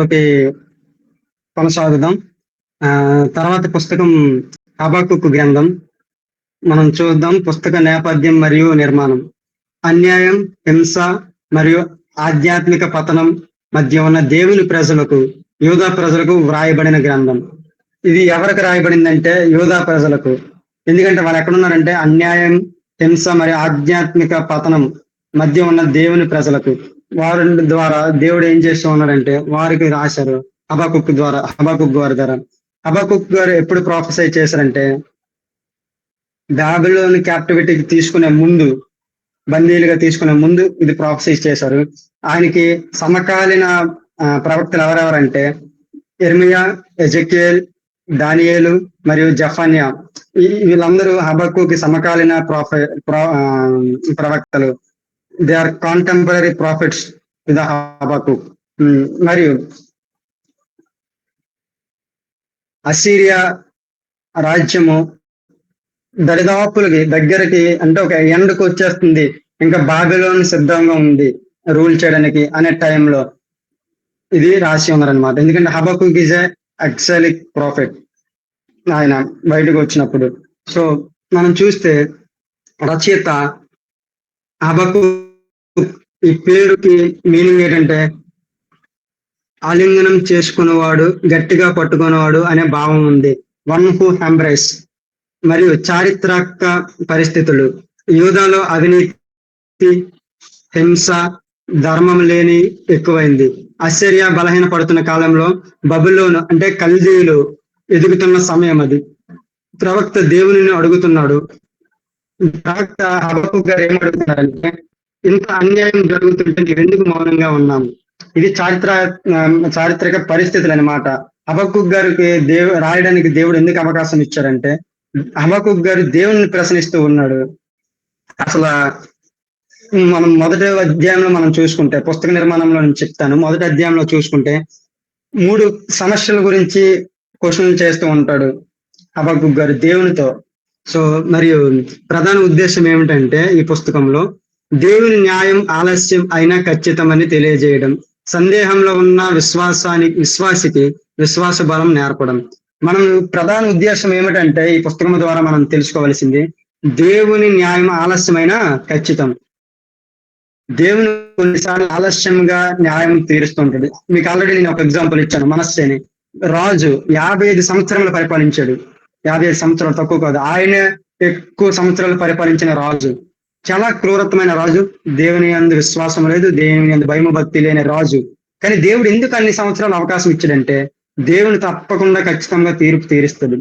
Okay, కొనసాగుదాం. తర్వాత పుస్తకం హబక్కూకు గ్రంథం మనం చూద్దాం. పుస్తక నేపథ్యం మరియు నిర్మాణం. అన్యాయం, హింస మరియు ఆధ్యాత్మిక పతనం మధ్య ఉన్న దేవుని ప్రజలకు, యూదా ప్రజలకు వ్రాయబడిన గ్రంథం. ఇది ఎవరికి రాయబడిందంటే యూదా ప్రజలకు. ఎందుకంటే వాళ్ళు ఎక్కడున్నారంటే అన్యాయం, హింస మరియు ఆధ్యాత్మిక పతనం మధ్య ఉన్న దేవుని ప్రజలకు. వారి ద్వారా దేవుడు ఏం చేస్తూ ఉన్నాడంటే వారికి రాశారు హబక్కూకు ద్వారా. హబక్కూకు గారు ఎప్పుడు ప్రొఫెసై చేశారంటే బాబిలోని క్యాప్టివిటీకి తీసుకునే ముందు, బందీలుగా తీసుకునే ముందు ఇది ప్రొఫెసై చేశారు. ఆయనకి సమకాలీన ప్రవక్తలు ఎవరెవరంటే ఇర్మియా, ఎజెకియేల్, దానియేలు మరియు జఫన్యా. వీళ్ళందరూ హబక్కూకి సమకాలీన ప్రవక్తలు. They are contemporary prophets with Habakkuk. మరియు అసీరియా రాజ్యము దరిదాపులకి దగ్గరికి అంటే ఒక ఎండకు వచ్చేస్తుంది, ఇంకా బాబిలోన్ సిద్ధంగా ఉంది రూల్ చేయడానికి అనే టైంలో ఇది రాసి ఉన్నారనమాట. ఎందుకంటే హబక్కూక్ ఈజ్ ఏ ఎక్సలిక్ ప్రాఫిట్ ఆయన బయటకు వచ్చినప్పుడు. సో మనం చూస్తే రచయిత హబక్కూక్ ఈ పేరుకి మీనింగ్ ఏంటంటే ఆలింగనం చేసుకునేవాడు, గట్టిగా పట్టుకునేవాడు అనే భావం ఉంది. One who embrace. మరియు చారిత్రక పరిస్థితులు. యూదాలో అవినీతి, హింస, ధర్మం లేని ఎక్కువైంది. అసిరియా బలహీన పడుతున్న కాలంలో బబులోను అంటే కల్దీయులు ఎదుగుతున్న సమయం అది. ప్రవక్త దేవునిని అడుగుతున్నాడు. ప్రవక్త హబక్కూక్ గారు ఏం అడుగుతున్నారంటే ఇంత అన్యాయం జరుగుతుంటే నీవెందుకు మౌనంగా ఉన్నాము. ఇది చారిత్రక పరిస్థితులు అనమాట. హబక్కూక్ గారికి రాయడానికి దేవుడు ఎందుకు అవకాశం ఇచ్చారంటే హబక్కూక్ గారు దేవుని ప్రశ్నిస్తూ ఉన్నాడు. అసలు మనం మొదటి అధ్యాయంలో మనం చూసుకుంటే, పుస్తక నిర్మాణంలో నేను చెప్తాను, మొదటి అధ్యాయంలో చూసుకుంటే 3 సమస్యల గురించి క్వశ్చన్ చేస్తూ ఉంటాడు హబక్కూక్ గారు దేవునితో. సో మరియు ప్రధాన ఉద్దేశం ఏమిటంటే ఈ పుస్తకంలో దేవుని న్యాయం ఆలస్యం అయినా ఖచ్చితమని తెలియజేయడం, సందేహంలో ఉన్న విశ్వాసికి విశ్వాస బలం నేర్పడం. మనం ప్రధాన ఉద్దేశం ఏమిటంటే ఈ పుస్తకం ద్వారా మనం తెలుసుకోవాల్సింది దేవుని న్యాయం ఆలస్యమైన ఖచ్చితం. దేవుని కొన్నిసార్లు ఆలస్యంగా న్యాయం తీరుస్తుంటాడు. మీకు ఆల్రెడీ నేను ఒక ఎగ్జాంపుల్ ఇచ్చాను. మనస్సేని రాజు 55 సంవత్సరాలు పరిపాలించాడు. 55 సంవత్సరాలు తక్కువ కాదు, ఆయన ఎక్కువ సంవత్సరాలు పరిపాలించిన రాజు. చాలా క్రూరత్వమైన రాజు, దేవుని యందు విశ్వాసం లేదు, దేవుని యందు భయము భక్తి లేని రాజు. కానీ దేవుడు ఎందుకు అన్ని సంవత్సరాలు అవకాశం ఇచ్చాడంటే దేవుని తప్పకుండా ఖచ్చితంగా తీర్పు తీరుస్తాడు.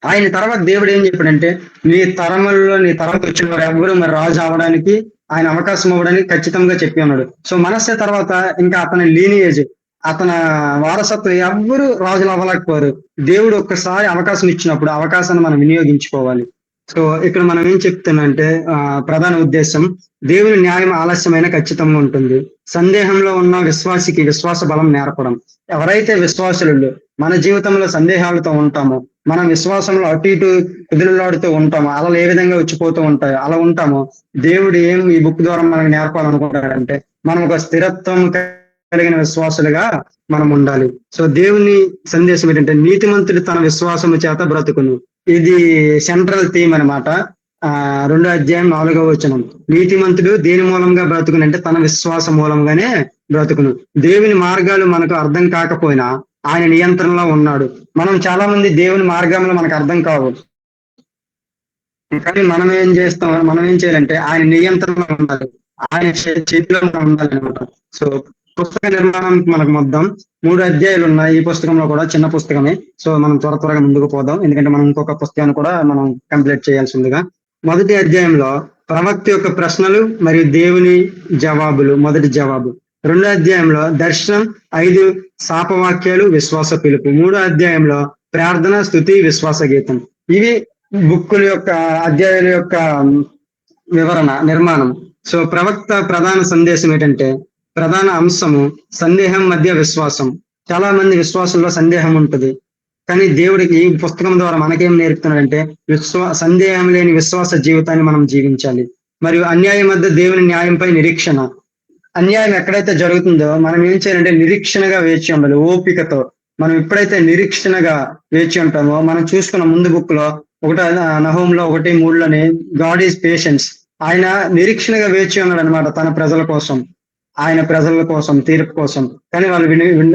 ఆయన తర్వాత దేవుడు ఏం చెప్పాడంటే నీ తరంకి వచ్చిన వారు ఎవరు మరి రాజు అవడానికి ఆయన అవకాశం అవ్వడానికి ఖచ్చితంగా చెప్పి ఉన్నాడు. సో మనస్సే తర్వాత ఇంకా అతని లీనియేజ్, అతని వారసత్వం ఎవ్వరు రాజులు అవ్వలేకపోయారు. దేవుడు ఒక్కసారి అవకాశం ఇచ్చినప్పుడు అవకాశాన్ని మనం వినియోగించుకోవాలి. సో ఇక్కడ మనం ఏం చెప్తున్నంటే ప్రధాన ఉద్దేశం దేవుని న్యాయం ఆలస్యమైన ఖచ్చితంగా ఉంటుంది. సందేహంలో ఉన్న విశ్వాసికి విశ్వాస బలం నేర్పడం. ఎవరైతే విశ్వాసులు మన జీవితంలో సందేహాలతో ఉంటామో, మనం విశ్వాసంలో అటు ఇటు కుదురులాడుతూ ఉంటామో, అలా ఏ విధంగా వచ్చిపోతూ ఉంటాయో అలా ఉంటామో, దేవుడు ఏం ఈ బుక్ ద్వారా మనకు నేర్పాలనుకుంటాడంటే మనం ఒక స్థిరత్వం కలిగిన విశ్వాసులుగా మనం ఉండాలి. సో దేవుని సందేశం ఏంటంటే నీతిమంతుడు తన విశ్వాసము చేత బ్రతుకును. ఇది సెంట్రల్ థీమ్ అనమాట. 2వ అధ్యాయం 4వ వచనం. నీతిమంతుడు దేని మూలంగా బ్రతుకును అంటే తన విశ్వాస మూలంగానే బ్రతుకును. దేవుని మార్గాలు మనకు అర్థం కాకపోయినా ఆయన నియంత్రణలో ఉన్నాడు. మనం చాలా మంది దేవుని మార్గంలో మనకు అర్థం కావు, కానీ మనం ఏం చేయాలంటే ఆయన నియంత్రణలో ఉండాలి, ఆయన చేతిలో ఉండాలి అనమాట. సో పుస్తక నిర్మాణం మనకు మొత్తం 3 అధ్యాయాలు ఉన్నాయి. ఈ పుస్తకంలో కూడా చిన్న పుస్తకమే. సో మనం త్వరగా ముందుకు పోదాం, ఎందుకంటే మనం ఇంకొక పుస్తకాన్ని కూడా మనం కంప్లీట్ చేయాల్సిందిగా. మొదటి అధ్యాయంలో ప్రవక్త యొక్క ప్రశ్నలు మరియు దేవుని జవాబులు, మొదటి జవాబు. 2వ అధ్యాయంలో దర్శనం, 5 శాపవాక్యాలు, విశ్వాస పిలుపు. 3వ అధ్యాయంలో ప్రార్థన, స్తుతి, విశ్వాస గీతం. ఇవి బుక్కుల యొక్క అధ్యాయుల యొక్క వివరణ, నిర్మాణం. సో ప్రవక్త ప్రధాన సందేశం ఏంటంటే ప్రధాన అంశము సందేహం మధ్య విశ్వాసం. చాలా మంది విశ్వాసంలో సందేహం ఉంటుంది, కానీ దేవుడికి ఈ పుస్తకం ద్వారా మనకేం నేర్పుతున్నాడంటే సందేహం లేని విశ్వాస జీవితాన్ని మనం జీవించాలి. మరియు అన్యాయం మధ్య దేవుని న్యాయంపై నిరీక్షణ. అన్యాయం ఎక్కడైతే జరుగుతుందో మనం ఏం చేయాలంటే నిరీక్షణగా వేచి ఉండాలి ఓపికతో. మనం ఎప్పుడైతే నిరీక్షణగా వేచి ఉంటామో, మనం చూసుకున్న ముందు బుక్ లో నహూములో 1:3లోని గాడ్ ఈజ్ పేషెన్స్. ఆయన నిరీక్షణగా వేచి ఉన్నాడు అనమాట తన ప్రజల కోసం, ఆయన ప్రజల కోసం తీర్పు కోసం. కానీ వాళ్ళు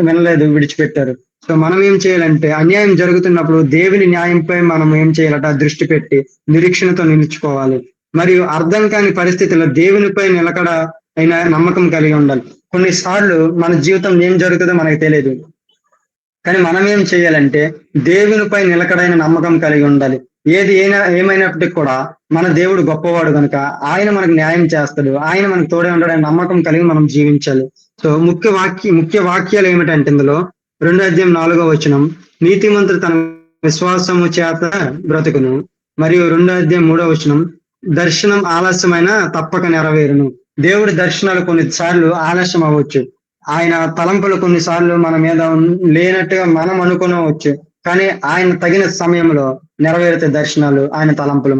వినలేదు, విడిచిపెట్టారు. సో మనం ఏం చేయాలంటే అన్యాయం జరుగుతున్నప్పుడు దేవుని న్యాయంపై మనం ఏం చేయాలట దృష్టి పెట్టి నిరీక్షణతో నిలుచుకోవాలి. మరియు అర్థం కాని పరిస్థితుల్లో దేవునిపై నిలకడ అయిన నమ్మకం కలిగి ఉండాలి. కొన్నిసార్లు మన జీవితం ఏం జరుగుతుందో మనకు తెలియదు, కానీ మనం ఏం చేయాలంటే దేవునిపై నిలకడైన నమ్మకం కలిగి ఉండాలి. ఏమైనప్పటికీ కూడా మన దేవుడు గొప్పవాడు కనుక ఆయన మనకు న్యాయం చేస్తాడు, ఆయన మనకు తోడే ఉంటాడని నమ్మకం కలిగి మనం జీవించాలి. సో ముఖ్య వాక్యాలు ఏమిటంటే ఇందులో 2:4 నీతిమంతుడు తన విశ్వాసము చేత బ్రతుకును. మరియు 2:3 దర్శనం ఆలస్యమైన తప్పక నెరవేరును. దేవుడి దర్శనాలు కొన్నిసార్లు ఆలస్యం అవ్వచ్చు, ఆయన తలంపులు కొన్నిసార్లు మన మీద లేనట్టుగా మనం అనుకోవచ్చు, కానీ ఆయన తగిన సమయంలో నెరవేరుతాయి దర్శనాలు, ఆయన తలంపులు.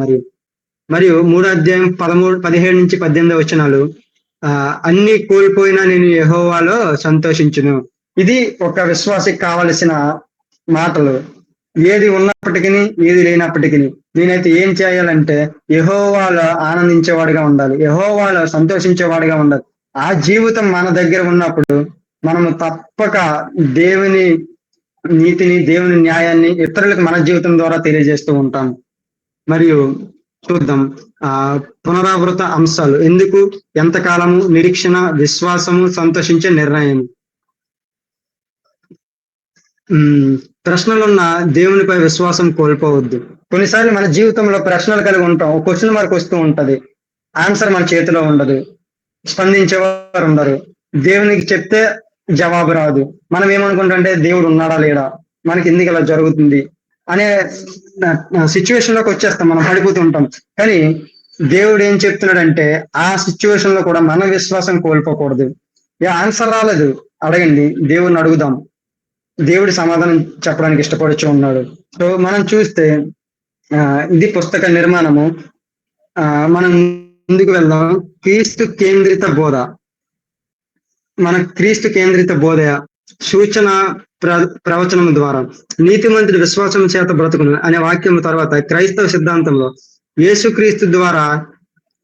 మరియు 3:17-18 అన్ని కోల్పోయినా నేను యెహోవాలో సంతోషించును. ఇది ఒక విశ్వాసికి కావలసిన మాటలు. ఏది ఉన్నప్పటికీ ఏది లేనప్పటికీ నేనైతే ఏం చేయాలంటే యెహోవాలో ఆనందించేవాడిగా ఉండాలి, యెహోవాలో సంతోషించేవాడిగా ఉండాలి. ఆ జీవితం మన దగ్గర ఉన్నప్పుడు మనము తప్పక దేవుని నీతిని, దేవుని న్యాయాన్ని ఇతరులకు మన జీవితం ద్వారా తెలియజేస్తూ ఉంటాం. మరియు చూద్దాం పునరావృత అంశాలు. ఎందుకు, ఎంతకాలము, నిరీక్షణ, విశ్వాసము, సంతోషించే నిర్ణయం. ప్రశ్నలున్న దేవునిపై విశ్వాసం కోల్పోవద్దు. కొన్నిసార్లు మన జీవితంలో ప్రశ్నలు కలిగి ఉంటాం, క్వశ్చన్ మార్క్ వస్తూ ఉంటది, ఆన్సర్ మన చేతిలో ఉండదు, స్పందించేవారు ఉండరు, దేవునికి చెప్తే జవాబు రాదు. మనం ఏమనుకుంటుంటే దేవుడు ఉన్నాడా లేడా, మనకి ఎందుకు ఇలా జరుగుతుంది అనే సిచ్యువేషన్ లోకి వచ్చేస్తాం, మనం పడిపోతుంటాం. కానీ దేవుడు ఏం చెప్తున్నాడంటే ఆ సిచ్యువేషన్ లో కూడా మన విశ్వాసం కోల్పోకూడదు. ఆన్సర్ రాలేదు, అడగండి, దేవుడిని అడుగుదాం, దేవుడి సమాధానం చెప్పడానికి ఇష్టపడుచు ఉన్నాడు. సో మనం చూస్తే ఇది పుస్తక నిర్మాణము. మనం ముందుకు వెళ్దాం. క్రీస్తు కేంద్రిత బోధ. మన క్రీస్తు కేంద్రిత బోధ సూచన ప్రవచనం ద్వారా నీతిమంతుడి విశ్వాసం చేత బ్రతుకును అనే వాక్యం తర్వాత క్రైస్తవ సిద్ధాంతంలో యేసుక్రీస్తు ద్వారా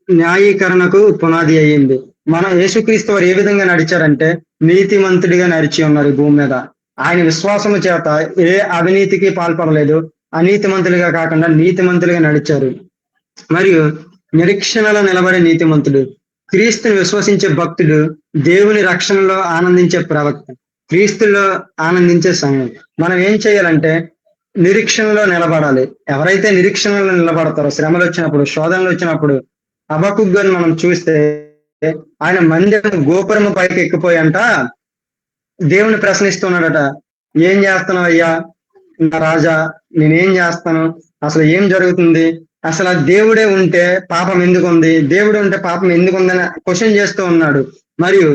న్యాయీకరణకు పునాది అయ్యింది. మన యేసుక్రీస్తు వారు ఏ విధంగా నడిచారంటే నీతిమంతుడిగా నడిచి ఉన్నారు భూమి మీద. ఆయన విశ్వాసము చేత ఏ అవినీతికి పాల్పడలేదు, అనీతిమంతులుగా కాకుండా నీతిమంతులుగా నడిచారు. మరియు నిరీక్షణలో నిలబడే నీతిమంతుడు, క్రీస్తుని విశ్వసించే భక్తుడు, దేవుని రక్షణలో ఆనందించే ప్రవక్త, క్రీస్తులో ఆనందించే సంఘం. మనం ఏం చేయాలంటే నిరీక్షణలో నిలబడాలి. ఎవరైతే నిరీక్షణలో నిలబడతారో శ్రమలు వచ్చినప్పుడు, శోధనలు వచ్చినప్పుడు, హబక్కూకు గారిని మనం చూస్తే ఆయన మందిరం గోపురము పైకి ఎక్కిపోయంట దేవుని ప్రశ్నిస్తున్నాడట, ఏం చేస్తున్నావు అయ్యా నా రాజా, నేనేం చేస్తాను, అసలు ఏం జరుగుతుంది, అసలు దేవుడే ఉంటే పాపం ఎందుకు ఉంది, దేవుడు ఉంటే పాపం ఎందుకు ఉందని క్వశ్చన్ చేస్తూ ఉన్నాడు. మరియు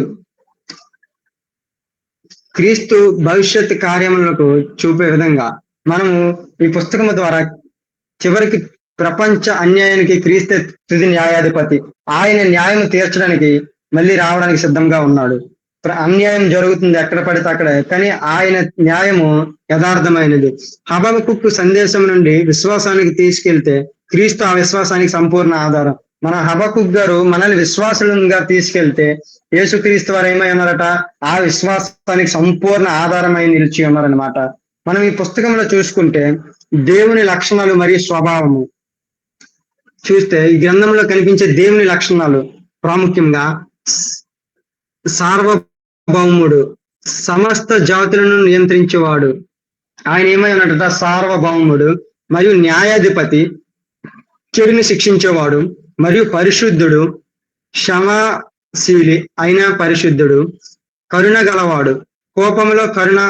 క్రీస్తు భవిష్యత్ కార్యములకు చూపే విధంగా మనము ఈ పుస్తకం ద్వారా చివరికి ప్రపంచ అన్యాయానికి క్రీస్తు తుది న్యాయాధిపతి, ఆయన న్యాయం తీర్చడానికి మళ్ళీ రావడానికి సిద్ధంగా ఉన్నాడు. అన్యాయం జరుగుతుంది ఎక్కడ పడితే అక్కడ, కానీ ఆయన న్యాయము యథార్థమైనది. హబక్కూకు సందేశం నుండి విశ్వాసానికి తీసుకెళ్తే క్రీస్తు ఆ విశ్వాసానికి సంపూర్ణ ఆధారం. మన హబక్కూకు గారు మనల్ని విశ్వాసులుగా తీసుకెళ్తే యేసుక్రీస్తు వారు ఏమై ఉన్నారట, ఆ విశ్వాసానికి సంపూర్ణ ఆధారమై నిలిచి ఉన్నారనమాట. మనం ఈ పుస్తకంలో చూసుకుంటే దేవుని లక్షణాలు మరియు స్వభావము చూస్తే ఈ గ్రంథంలో కనిపించే దేవుని లక్షణాలు ప్రాముఖ్యంగా సార్వభౌముడు, సమస్త జాతులను నియంత్రించేవాడు, ఆయన ఏమై ఉన్నట సార్వభౌముడు, మరియు న్యాయాధిపతి, చెడుని శిక్షించేవాడు, మరియు పరిశుద్ధుడు, క్షమాశీలి అయిన పరిశుద్ధుడు, కరుణ గలవాడు, కోపంలో కరుణ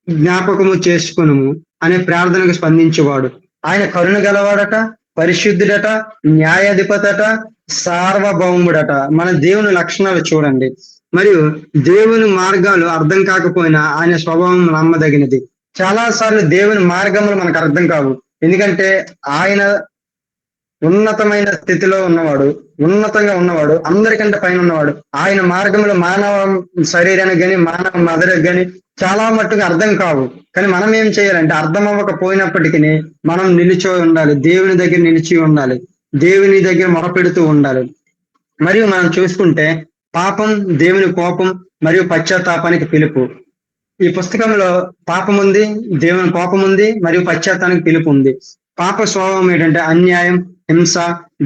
జ్ఞాపకము చేసుకును అనే ప్రార్థనకు స్పందించేవాడు. ఆయన కరుణ గలవాడట, పరిశుద్ధుడట, న్యాయాధిపతట, సార్వభౌముడట. మన దేవుని లక్షణాలు చూడండి. మరియు దేవుని మార్గాలు అర్థం కాకపోయినా ఆయన స్వభావం నమ్మదగినది. చాలా సార్లు దేవుని మార్గములు మనకు అర్థం కావు, ఎందుకంటే ఆయన ఉన్నతమైన స్థితిలో ఉన్నవాడు, ఉన్నతంగా ఉన్నవాడు, అందరికంటే పైన ఉన్నవాడు. ఆయన మార్గంలో మానవ శరీరానికి గాని, మానవ మదరికి గాని చాలా మట్టుకు అర్థం కావు. కానీ మనం ఏం చేయాలంటే, అర్థం అవ్వకపోయినప్పటికీ మనం నిలిచి ఉండాలి, దేవుని దగ్గర నిలిచి ఉండాలి, దేవుని దగ్గర మొరపెడుతూ ఉండాలి. మరియు మనం చూసుకుంటే పాపం దేవుని కోపం మరియు పశ్చాత్తాపానికి పిలుపు. ఈ పుస్తకంలో పాపం ఉంది, దేవుని కోపం ఉంది, మరియు పశ్చాత్తానికి పిలుపు ఉంది. పాప స్వభావం ఏంటంటే అన్యాయం, హింస,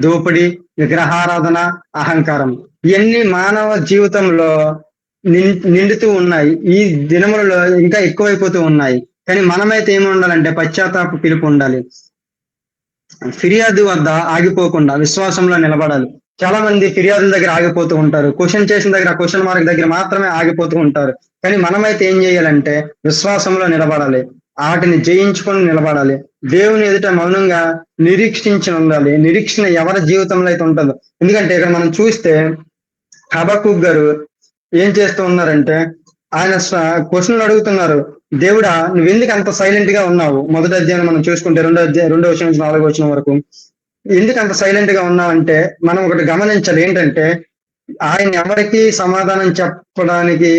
దోపిడి, విగ్రహారాధన, అహంకారం. ఇవన్నీ మానవ జీవితంలో నిండుతూ ఉన్నాయి. ఈ దినములలో ఇంకా ఎక్కువైపోతూ ఉన్నాయి. కానీ మనమైతే ఏమి ఉండాలంటే పశ్చాత్తాప పిలుపు ఉండాలి. ఫిర్యాదు వద్ద ఆగిపోకుండా విశ్వాసంలో నిలబడాలి. చాలా మంది ఫిర్యాదుల దగ్గర ఆగిపోతూ ఉంటారు. క్వశ్చన్ చేసిన దగ్గర క్వశ్చన్ మార్క్ దగ్గర మాత్రమే ఆగిపోతూ ఉంటారు. కానీ మనమైతే ఏం చేయాలంటే విశ్వాసంలో నిలబడాలి, వాటిని జయించుకొని నిలబడాలి. దేవుని ఎదుట మౌనంగా నిరీక్షించి ఉండాలి. నిరీక్షణ ఎవరి జీవితంలో అయితే ఉంటుందో. ఎందుకంటే ఇక్కడ మనం చూస్తే హబక్కూకు గారు ఏం చేస్తూ ఉన్నారంటే, ఆయన క్వశ్చన్లు అడుగుతున్నారు. దేవుడా, నువ్వు ఎందుకు అంత సైలెంట్ గా ఉన్నావు? మొదటి అధ్యాయం మనం చూసుకుంటే రెండో వచనం నుంచి 4వ వచనం వరకు ఎందుకు అంత సైలెంట్ గా ఉన్నావంటే, మనం ఒకటి గమనించాలి. ఏంటంటే, ఆయన ఎవరికి సమాధానం చెప్పడానికి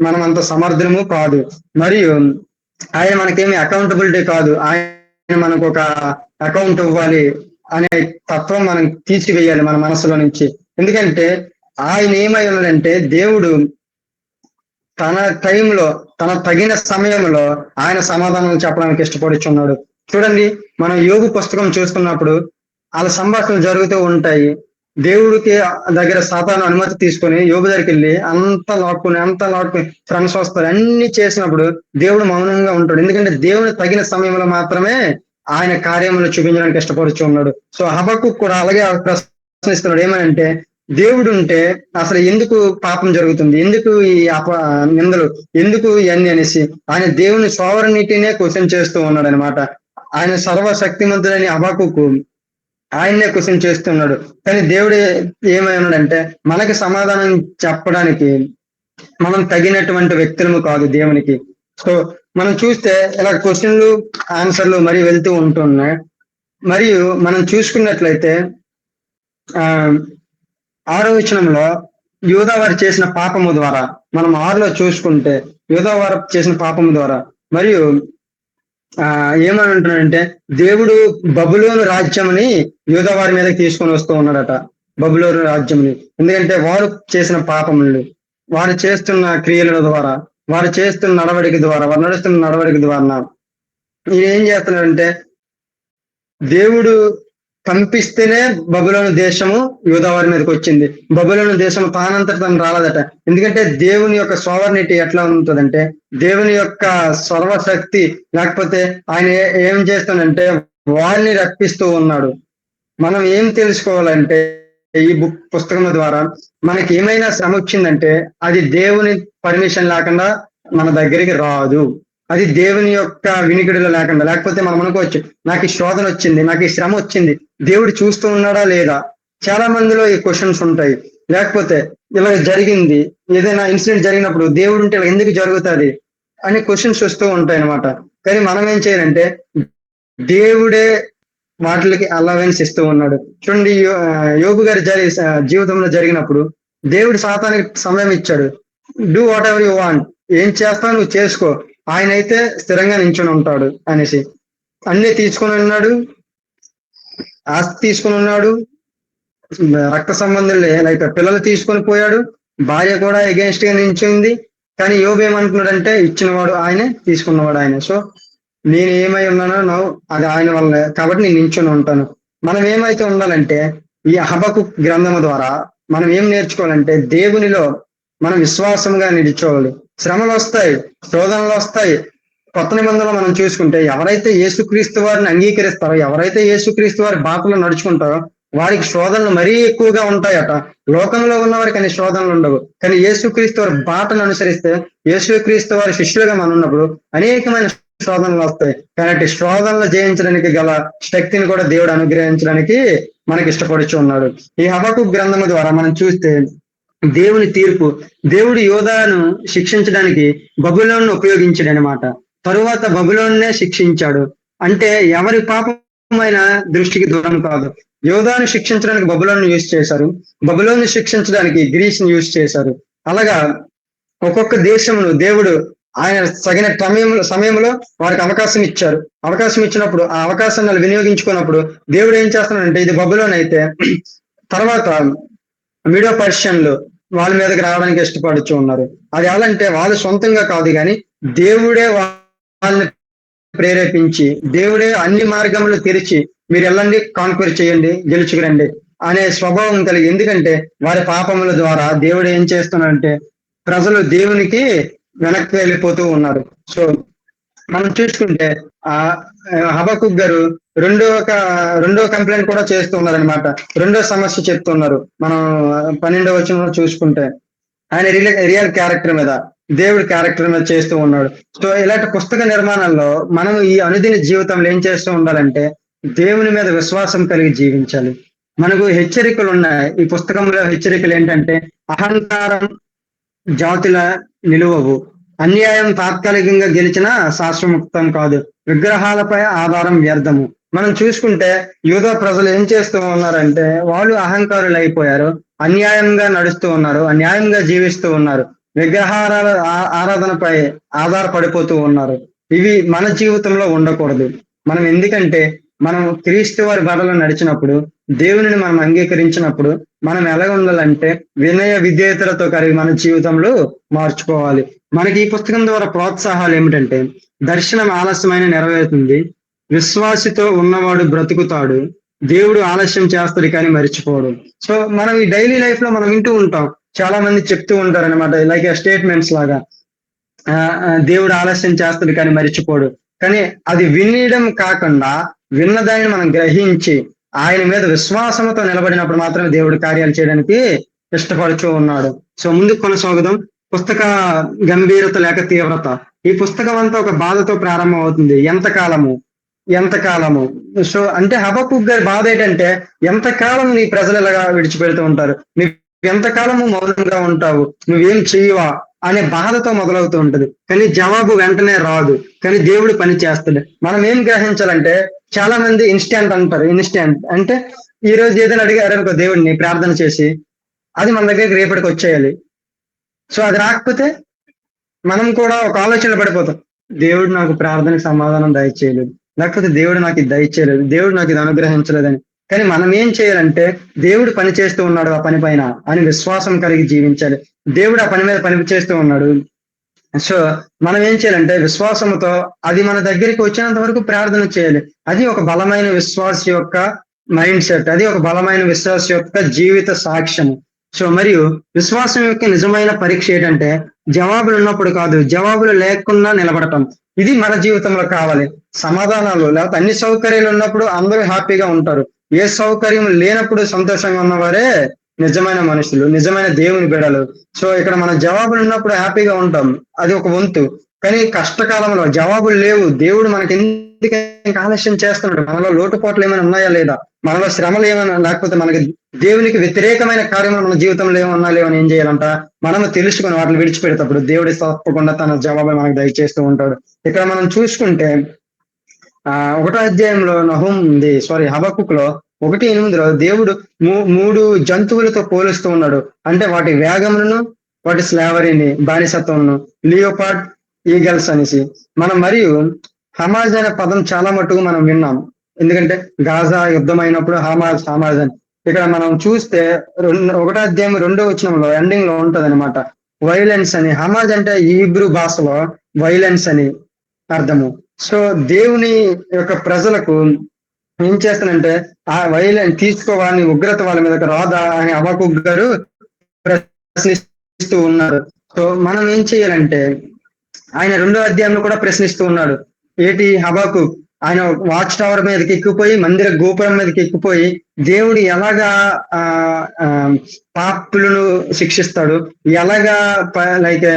మనం అంత సమర్థము కాదు. మరియు ఆయన మనకేమి అకౌంటబిలిటీ కాదు. ఆయన మనకు ఒక అకౌంట్ ఇవ్వాలి అనే తత్వం మనం తీసివేయాలి మన మనసులో నుంచి. ఎందుకంటే ఆయన ఏమై ఉన్నాడంటే, దేవుడు తన టైంలో, తన తగిన సమయంలో ఆయన సమాధానం చెప్పడానికి ఇష్టపడుచున్నాడు. చూడండి, మనం యోగు పుస్తకం చూసుకున్నప్పుడు వాళ్ళ సంభాషణలు జరుగుతూ ఉంటాయి. దేవుడికి దగ్గర సాతాను అనుమతి తీసుకొని యోగు దగ్గరికి వెళ్ళి అంత లాక్కుని ఫ్రెండ్స్ వస్తారు, అన్ని చేసినప్పుడు దేవుడు మౌనంగా ఉంటాడు. ఎందుకంటే దేవుని తగిన సమయంలో మాత్రమే ఆయన కార్యములు చూపించడానికి ఇష్టపడుచు ఉన్నాడు. సో హబక్కూకు కూడా అలాగే ప్రశ్నిస్తున్నాడు. ఏమనంటే, దేవుడు ఉంటే అసలు ఎందుకు పాపం జరుగుతుంది, ఎందుకు ఈ నిందలు, ఎందుకు ఇవన్నీ అనేసి ఆయన దేవుని సోవరనీటినే క్వశ్చన్ చేస్తూ ఉన్నాడు అనమాట. ఆయన సర్వశక్తిమంతుడని హబక్కూకు ఆయన్నే క్వశ్చన్ చేస్తున్నాడు. కానీ దేవుడు ఏమై ఉన్నాడంటే, మనకి సమాధానం చెప్పడానికి మనం తగినటువంటి వ్యక్తులము కాదు దేవునికి. సో మనం చూస్తే ఇలా క్వశ్చన్లు ఆన్సర్లు మరి వెళ్తూ ఉంటున్నాయి. మరియు మనం చూసుకున్నట్లయితే 6వ వచనంలో యూదావారు చేసిన పాపము ద్వారా, మనం 6లో చూసుకుంటే యూదావారు చేసిన పాపము ద్వారా, మరియు ఏమని అంటున్నాడంటే, దేవుడు బబులోను రాజ్యంని యూదావారి మీదకి తీసుకొని వస్తూ ఉన్నాడట. బబులోను రాజ్యంని. ఎందుకంటే వారు చేసిన పాపములు, వారు చేస్తున్న క్రియల ద్వారా, వారు చేస్తున్న నడవడిక ద్వారా, వారు నడుస్తున్న నడవడిక ద్వారా ఈయన ఏం చేస్తున్నాడంటే, దేవుడు పంపిస్తేనే బబులోను దేశము యూదావారి మీదకి వచ్చింది. బబులోను దేశం తానంతట తను రాలేదట. ఎందుకంటే దేవుని యొక్క సోవర్నిటీ ఎట్లా ఉంటుందంటే, దేవుని యొక్క సర్వశక్తి, లేకపోతే ఆయన ఏం చేస్తాడంటే వారిని రప్పిస్తూ ఉన్నాడు. మనం ఏం తెలుసుకోవాలంటే, ఈ పుస్తకం ద్వారా మనకి ఏమైనా శ్రమ వచ్చిందంటే అది దేవుని పర్మిషన్ లేకుండా మన దగ్గరికి రాదు. అది దేవుని యొక్క వినికిడిలో లేకుండా. లేకపోతే మనం అనుకోవచ్చు, నాకు ఈ శోధన వచ్చింది, నాకు ఈ శ్రమ వచ్చింది, దేవుడు చూస్తూ ఉన్నాడా లేదా? చాలా మందిలో ఈ క్వశ్చన్స్ ఉంటాయి. లేకపోతే ఇలా జరిగింది, ఏదైనా ఇన్సిడెంట్ జరిగినప్పుడు దేవుడు ఉంటే ఇలా ఎందుకు జరుగుతుంది అని క్వశ్చన్స్ వస్తూ ఉంటాయి అనమాట. కానీ మనం ఏం చేయాలంటే, దేవుడే వాటికి అలవెన్స్ ఇస్తూ ఉన్నాడు. చూడండి, యోగు గారి జీవితంలో జరిగినప్పుడు దేవుడు సాతానికి సమయం ఇచ్చాడు. Do what ever you want, ఏం చేస్తావు నువ్వు చేసుకో, ఆయన అయితే స్థిరంగా నించుని ఉంటాడు అనేసి. అన్ని తీసుకుని ఉన్నాడు, ఆస్తి తీసుకుని ఉన్నాడు, రక్త సంబంధులే లైక్ పిల్లలు తీసుకొని పోయాడు, భార్య కూడా ఎగెన్స్ట్ గా నించుంది. కానీ యోబు ఏమంటున్నాడంటే, ఇచ్చినవాడు ఆయనే, తీసుకున్నవాడు ఆయనే. సో నేను ఏమై ఉన్నానో అది ఆయన వల్లే, కాబట్టి నేను నించుని ఉంటాను. మనం ఏమైతే ఉండాలంటే, ఈ హబక్కూకు గ్రంథము ద్వారా మనం ఏం నేర్చుకోవాలంటే, దేవునిలో మనం విశ్వాసంగా నిలిచోవాలి. శ్రమలు వస్తాయి, శోధనలు వస్తాయి. కొత్త నిబంధనలు మనం చూసుకుంటే, ఎవరైతే యేసుక్రీస్తు వారిని అంగీకరిస్తారో, ఎవరైతే యేసుక్రీస్తు వారి బాటలో నడుచుకుంటారో వారికి శోధనలు మరీ ఎక్కువగా ఉంటాయట. లోకంలో ఉన్న వారికి అన్ని శోధనలు ఉండవు. కానీ యేసుక్రీస్తు వారి బాటను అనుసరిస్తే, యేసుక్రీస్తు వారి శిష్యులుగా మనం ఉన్నప్పుడు అనేకమైన శోధనలు వస్తాయి. కాబట్టి శోధనలు జయించడానికి గల శక్తిని కూడా దేవుడు అనుగ్రహించడానికి మనకి ఇష్టపడుచు ఉన్నాడు. ఈ హబక్కూకు గ్రంథము ద్వారా మనం చూస్తే దేవుని తీర్పు, దేవుడు యోధాను శిక్షించడానికి బబులోను ఉపయోగించాడు అనమాట. తరువాత బబులోన్నే శిక్షించాడు. అంటే ఎవరి పాపమైన దృష్టికి దూరం కాదు. యోధాను శిక్షించడానికి బబులోను యూజ్ చేశారు, బబులోను శిక్షించడానికి గ్రీస్ ని యూజ్ చేశారు. అలాగా ఒక్కొక్క దేశమును దేవుడు ఆయన తగిన సమయంలో వారికి అవకాశం ఇచ్చారు. అవకాశం ఇచ్చినప్పుడు ఆ అవకాశాన్ని వాళ్ళు వినియోగించుకున్నప్పుడు దేవుడు ఏం చేస్తున్నాడంటే, ఇది బబులోన్ అయితే తర్వాత మీడియో పర్షియన్లు వాళ్ళ మీదకి రావడానికి ఇష్టపడుతూ ఉన్నారు. అది ఎలా అంటే వాళ్ళు సొంతంగా కాదు, కానీ దేవుడే వాళ్ళని ప్రేరేపించి, దేవుడే అన్ని మార్గములు తెరిచి మీరు వెళ్ళండి, కాన్క్వర్ చేయండి, గెలుచుకురండి అనే స్వభావం కలిగి. ఎందుకంటే వారి పాపముల ద్వారా దేవుడు ఏం చేస్తున్నాడంటే ప్రజలు దేవునికి వెనక్కి వెళ్ళిపోతూ ఉన్నారు. సో మనం చూసుకుంటే ఆ హబక్కుక్ గారు రెండో కంప్లైంట్ కూడా చేస్తూ ఉన్నారు అనమాట. రెండో సమస్య చెప్తున్నారు. మనం 12వ వచనంలో చూసుకుంటే ఆయన రియల్ క్యారెక్టర్ మీద, దేవుడి క్యారెక్టర్ మీద చేస్తూ ఉన్నాడు. సో ఇలాంటి పుస్తక నిర్మాణంలో మనం ఈ అనుదిన జీవితంలో ఏం చేస్తూ ఉండాలంటే దేవుని మీద విశ్వాసం కలిగి జీవించాలి. మనకు హెచ్చరికలు ఉన్నాయి. ఈ పుస్తకంలో హెచ్చరికలు ఏంటంటే అహంకారం జాతుల నిలువవు, అన్యాయం తాత్కాలికంగా గెలిచినా శాశ్వముక్తం కాదు, విగ్రహాలపై ఆధారం వ్యర్థము. మనం చూసుకుంటే యూదా ప్రజలు ఏం చేస్తూ ఉన్నారంటే వాళ్ళు అహంకారులు అయిపోయారు, అన్యాయంగా నడుస్తూ ఉన్నారు, అన్యాయంగా జీవిస్తూ ఉన్నారు, విగ్రహాల ఆరాధనపై ఆధారపడిపోతూ ఉన్నారు. ఇవి మన జీవితంలో ఉండకూడదు. మనం ఎందుకంటే మనం క్రీస్తు వారి బాటలో నడిచినప్పుడు, దేవునిని మనం అంగీకరించినప్పుడు మనం ఎలా ఉండాలంటే వినయ విధేయతలతో కలిగి మన జీవితంలో మార్చుకోవాలి. మనకి ఈ పుస్తకం ద్వారా ప్రోత్సాహాలు ఏమిటంటే దర్శనం ఆలస్యమైన నెరవేరుతుంది, విశ్వాసితో ఉన్నవాడు బ్రతుకుతాడు, దేవుడు ఆలస్యం చేస్తాడు కానీ మర్చిపోవడం. సో మనం ఈ డైలీ లైఫ్ లో మనం వింటూ ఉంటాం, చాలా మంది చెప్తూ ఉంటారు అనమాట, లైక్ స్టేట్మెంట్స్ లాగా. దేవుడు ఆలస్యం చేస్తాడు కానీ మర్చిపోడు. కానీ అది వినడం కాకుండా విన్న దానిని మనం గ్రహించి ఆయన మీద విశ్వాసంతో నిలబడినప్పుడు మాత్రమే దేవుడి కార్యాలు చేయడానికి ఇష్టపడుతూ ఉన్నాడు. సో ముందుకు కొనసాగుదాం. పుస్తక గంభీరత లేక తీవ్రత. ఈ పుస్తకం అంతా ఒక బాధతో ప్రారంభం అవుతుంది. ఎంతకాలము. సో అంటే హబక్కుక్ గారి బాధ ఏంటంటే ఎంతకాలం నీ ప్రజలు ఇలాగా విడిచిపెడుతూ ఉంటారు, నువ్వు ఎంతకాలము మౌనంగా ఉంటావు, నువ్వేం చెయ్యవా అనే బాధతో మొదలవుతూ ఉంటది. కానీ జవాబు వెంటనే రాదు, కానీ దేవుడు పని చేస్తాడు. మనం ఏం గ్రహించాలంటే చాలా మంది ఇన్స్టాంట్ అంటారు. ఇన్స్టాంట్ అంటే ఈ రోజు ఏదైనా అడిగారనుకో దేవుడిని ప్రార్థన చేసి, అది మన దగ్గరికి రేపటికి వచ్చేయాలి. సో అది రాకపోతే మనం కూడా ఒక ఆలోచన పడిపోతాం, దేవుడు నాకు ప్రార్థనకి సమాధానం దయచేయలేదు, లేకపోతే దేవుడు నాకు ఇది దయచేయలేదు, దేవుడు నాకు ఇది అనుగ్రహించలేదని. కానీ మనం ఏం చేయాలంటే దేవుడు పని చేస్తూ ఉన్నాడు ఆ పని పైన అని విశ్వాసం కలిగి జీవించాలి. దేవుడు ఆ పని మీద పని చేస్తూ ఉన్నాడు. సో మనం ఏం చేయాలంటే విశ్వాసంతో అది మన దగ్గరికి వచ్చినంత వరకు ప్రార్థన చేయాలి. అది ఒక బలమైన విశ్వాస యొక్క మైండ్ సెట్, అది ఒక బలమైన విశ్వాస యొక్క జీవిత సాక్ష్యము. సో మరియు విశ్వాసం యొక్క నిజమైన పరీక్ష ఏంటంటే జవాబులు ఉన్నప్పుడు కాదు, జవాబులు లేకుండా నిలబడటం. ఇది మన జీవితంలో కావాలి. సమాధానాలు లేకపోతే అన్ని సౌకర్యాలు ఉన్నప్పుడు అందరూ హ్యాపీగా ఉంటారు, ఏ సౌకర్యం లేనప్పుడు సంతోషంగా ఉన్నవారే నిజమైన మనుషులు, నిజమైన దేవుని బిడలు. సో ఇక్కడ మన జవాబులు ఉన్నప్పుడు హ్యాపీగా ఉంటాం, అది ఒక వంతు. కానీ కష్టకాలంలో జవాబులు లేవు, దేవుడు మనకి ఎందుకు ఆలస్యం చేస్తున్నాడు, మనలో లోటుపాట్లు ఏమైనా ఉన్నాయా లేదా, మనలో శ్రమలు ఏమైనా, లేకపోతే మనకి దేవునికి వ్యతిరేకమైన కార్యములు మన జీవితంలో ఏమన్నా లేవని ఏం చేయాలంట మనము తెలుసుకుని వాటిని విడిచిపెడేటప్పుడు దేవుడి తప్పకుండా తన జవాబు మనకు దయచేస్తూ ఉంటాడు. ఇక్కడ మనం చూసుకుంటే 1వ అధ్యాయంలో హబక్కుక్ లో 1:8 దేవుడు మూడు జంతువులతో పోలుస్తూ ఉన్నాడు. అంటే వాటి వేగములను, వాటి స్లావరీని, బానిసత్వంను, లియోపార్డ్, ఈగల్స్ అనేసి. మనం మరియు హమాజ్ అనే పదం చాలా మట్టుకు మనం విన్నాం, ఎందుకంటే గాజా యుద్ధం అయినప్పుడు హమాజ్ అని. ఇక్కడ మనం చూస్తే 1వ అధ్యాయం 2వ వచనంలో ఎండింగ్ లో ఉంటది అనమాట వైలెన్స్ అని. హమాజ్ అంటే హీబ్రూ భాషలో వైలెన్స్ అని అర్థము. సో దేవుని యొక్క ప్రజలకు ఏం చేస్తానంటే ఆ వైలెన్స్ తీసుకోవాలని ఉగ్రత వాళ్ళ మీద రాదా అని హబక్కుక్ గారు ప్రశ్నిస్తూ ఉన్నారు. సో మనం ఏం చేయాలంటే ఆయన 2వ అధ్యాయంలో కూడా ప్రశ్నిస్తూ ఉన్నాడు. ఏంటి హబక్కుక్ ఆయన వాచ్ టవర్ మీదకి ఎక్కిపోయి, మందిర గోపురం మీదకి ఎక్కిపోయి దేవుడు ఎలాగా పాపులను శిక్షిస్తాడు, ఎలాగా లైక్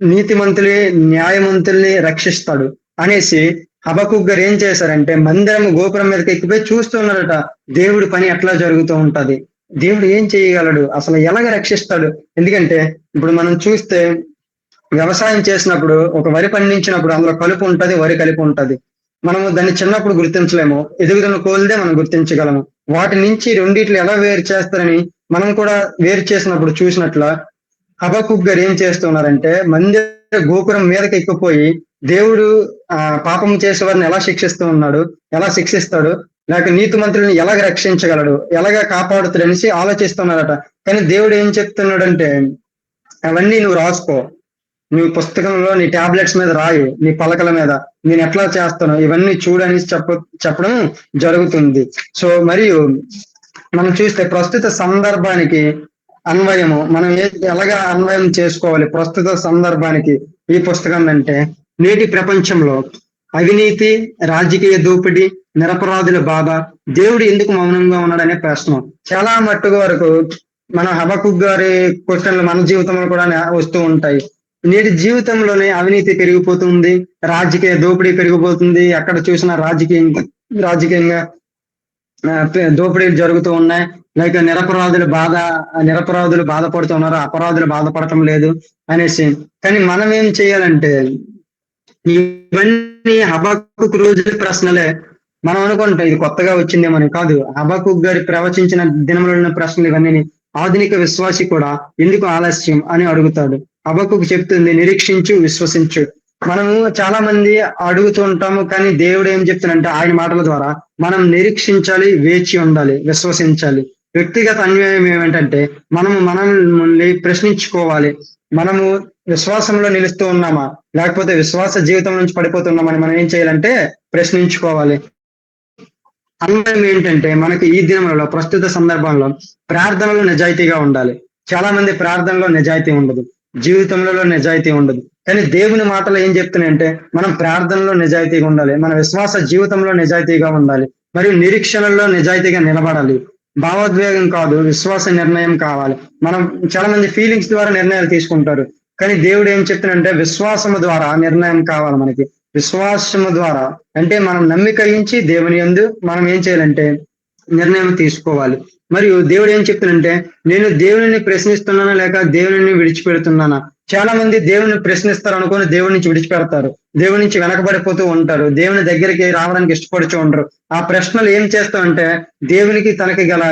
నీతిమంతుల్ని న్యాయమంతుల్ని రక్షిస్తాడు అనేసి హబక్కుక్ గారు ఏం చేశారంటే మందిరం గోపురం మీదకి ఎక్కిపోయి చూస్తున్నారట దేవుడి పని ఎట్లా జరుగుతూ ఉంటది, దేవుడు ఏం చేయగలడు, అసలు ఎలాగ రక్షిస్తాడు. ఎందుకంటే ఇప్పుడు మనం చూస్తే వ్యవసాయం చేసినప్పుడు ఒక వరి పండించినప్పుడు అందులో కలుపు ఉంటది, వరి కలిపి ఉంటది. మనము దాన్ని చిన్నప్పుడు గుర్తించలేము, ఎదుగుదల కోల్దే మనం గుర్తించగలము. వాటి నుంచి రెండిట్లు ఎలా వేరు చేస్తారని మనం కూడా వేరు చేసినప్పుడు చూసినట్ల హబక్కుక్ గారు ఏం చేస్తున్నారంటే, మందిర గోపురం మీదకి ఎక్కిపోయి దేవుడు పాపం చేసే వారిని ఎలా శిక్షిస్తూ ఉన్నాడు, ఎలా శిక్షిస్తాడు, లేక నీతి మంత్రులను ఎలాగ రక్షించగలడు, ఎలాగ కాపాడుతాడు అనేసి ఆలోచిస్తున్నారట. కానీ దేవుడు ఏం చెప్తున్నాడంటే, అవన్నీ నువ్వు రాసుకో, నీ పుస్తకంలో నీ టాబ్లెట్స్ మీద రాయి, నీ పలకల మీద నేను ఎట్లా చేస్తాను ఇవన్నీ చూడని చెప్పడం జరుగుతుంది. సో మరియు మనం చూస్తే ప్రస్తుత సందర్భానికి అన్వయము మనం ఎలాగా అన్వయం చేసుకోవాలి ప్రస్తుత సందర్భానికి ఈ పుస్తకం అంటే, నేటి ప్రపంచంలో అవినీతి, రాజకీయ దోపిడీ, నిరపరాధుల బాధ, దేవుడు ఎందుకు మౌనంగా ఉన్నాడనే ప్రశ్న చాలా మట్టుకు వరకు మన హబక్కుక్ గారి క్వశ్చన్లు మన జీవితంలో కూడా వస్తూ ఉంటాయి. నేటి జీవితంలోనే అవినీతి పెరిగిపోతుంది, రాజకీయ దోపిడీ పెరిగిపోతుంది, ఎక్కడ చూసినా రాజకీయంగా దోపిడీలు జరుగుతూ ఉన్నాయి. లైక్ నిరపరాధులు బాధపడుతున్నారు, అపరాధులు బాధపడటం లేదు అనేసి. కానీ మనం ఏం చేయాలంటే, ఇవన్నీ హబక్కుక్ రోజు ప్రశ్నలే. మనం అనుకుంటాం ఇది కొత్తగా వచ్చిందేమని. కాదు, హబక్కుక్ గారి ప్రవచించిన దినములో ఉన్న ప్రశ్నలు ఇవన్నీ. ఆధునిక విశ్వాసి కూడా ఎందుకు ఆలస్యం అని అడుగుతాడు. హబక్కుక్ చెప్తుంది, నిరీక్షించు, విశ్వసించు. మనము చాలా మంది అడుగుతూ ఉంటాము, కానీ దేవుడు ఏం చెప్తాడంటే ఆయన మాటల ద్వారా మనం నిరీక్షించాలి, వేచి ఉండాలి, విశ్వసించాలి. వ్యక్తిగత అన్యాయం ఏమిటంటే మనల్ని ప్రశ్నించుకోవాలి. మనము విశ్వాసంలో నిలుస్తూ ఉన్నామా, లేకపోతే విశ్వాస జీవితం నుంచి పడిపోతున్నామని మనం ఏం చేయాలంటే ప్రశ్నించుకోవాలి. అన్వయం ఏంటంటే, మనకి ఈ దినంలో ప్రస్తుత సందర్భంలో ప్రార్థనలో నిజాయితీగా ఉండాలి. చాలా మంది ప్రార్థనలో నిజాయితీ ఉండదు, జీవితంలో నిజాయితీ ఉండదు. కానీ దేవుని మాటలు ఏం చెప్తున్నాయంటే, మనం ప్రార్థనలో నిజాయితీగా ఉండాలి, మన విశ్వాస జీవితంలో నిజాయితీగా ఉండాలి, మరియు నిరీక్షణలో నిజాయితీగా నిలబడాలి. భావోద్వేగం కాదు, విశ్వాస నిర్ణయం కావాలి. మనం చాలా మంది ఫీలింగ్స్ ద్వారా నిర్ణయాలు తీసుకుంటారు, కానీ దేవుడు ఏం చెప్తున్నాడంటే విశ్వాసము ద్వారా నిర్ణయం కావాలి మనకి. విశ్వాసము ద్వారా అంటే మనం నమ్మిక ఉంచి దేవుని యందు మనం ఏం చేయాలంటే నిర్ణయం తీసుకోవాలి. మరియు దేవుడు ఏం చెప్తున్నాడంటే, నేను దేవుని ప్రశ్నిస్తున్నానా లేక దేవుని విడిచిపెడుతున్నానా. చాలా మంది దేవుని ప్రశ్నిస్తారు అనుకుని దేవుడి నుంచి విడిచిపెడతారు, దేవుడి నుంచి వెనకబడిపోతూ ఉంటారు, దేవుని దగ్గరికి రావడానికి ఇష్టపడుతూ ఉంటారు. ఆ ప్రశ్నలు ఏం చేస్తామంటే దేవునికి తనకి గల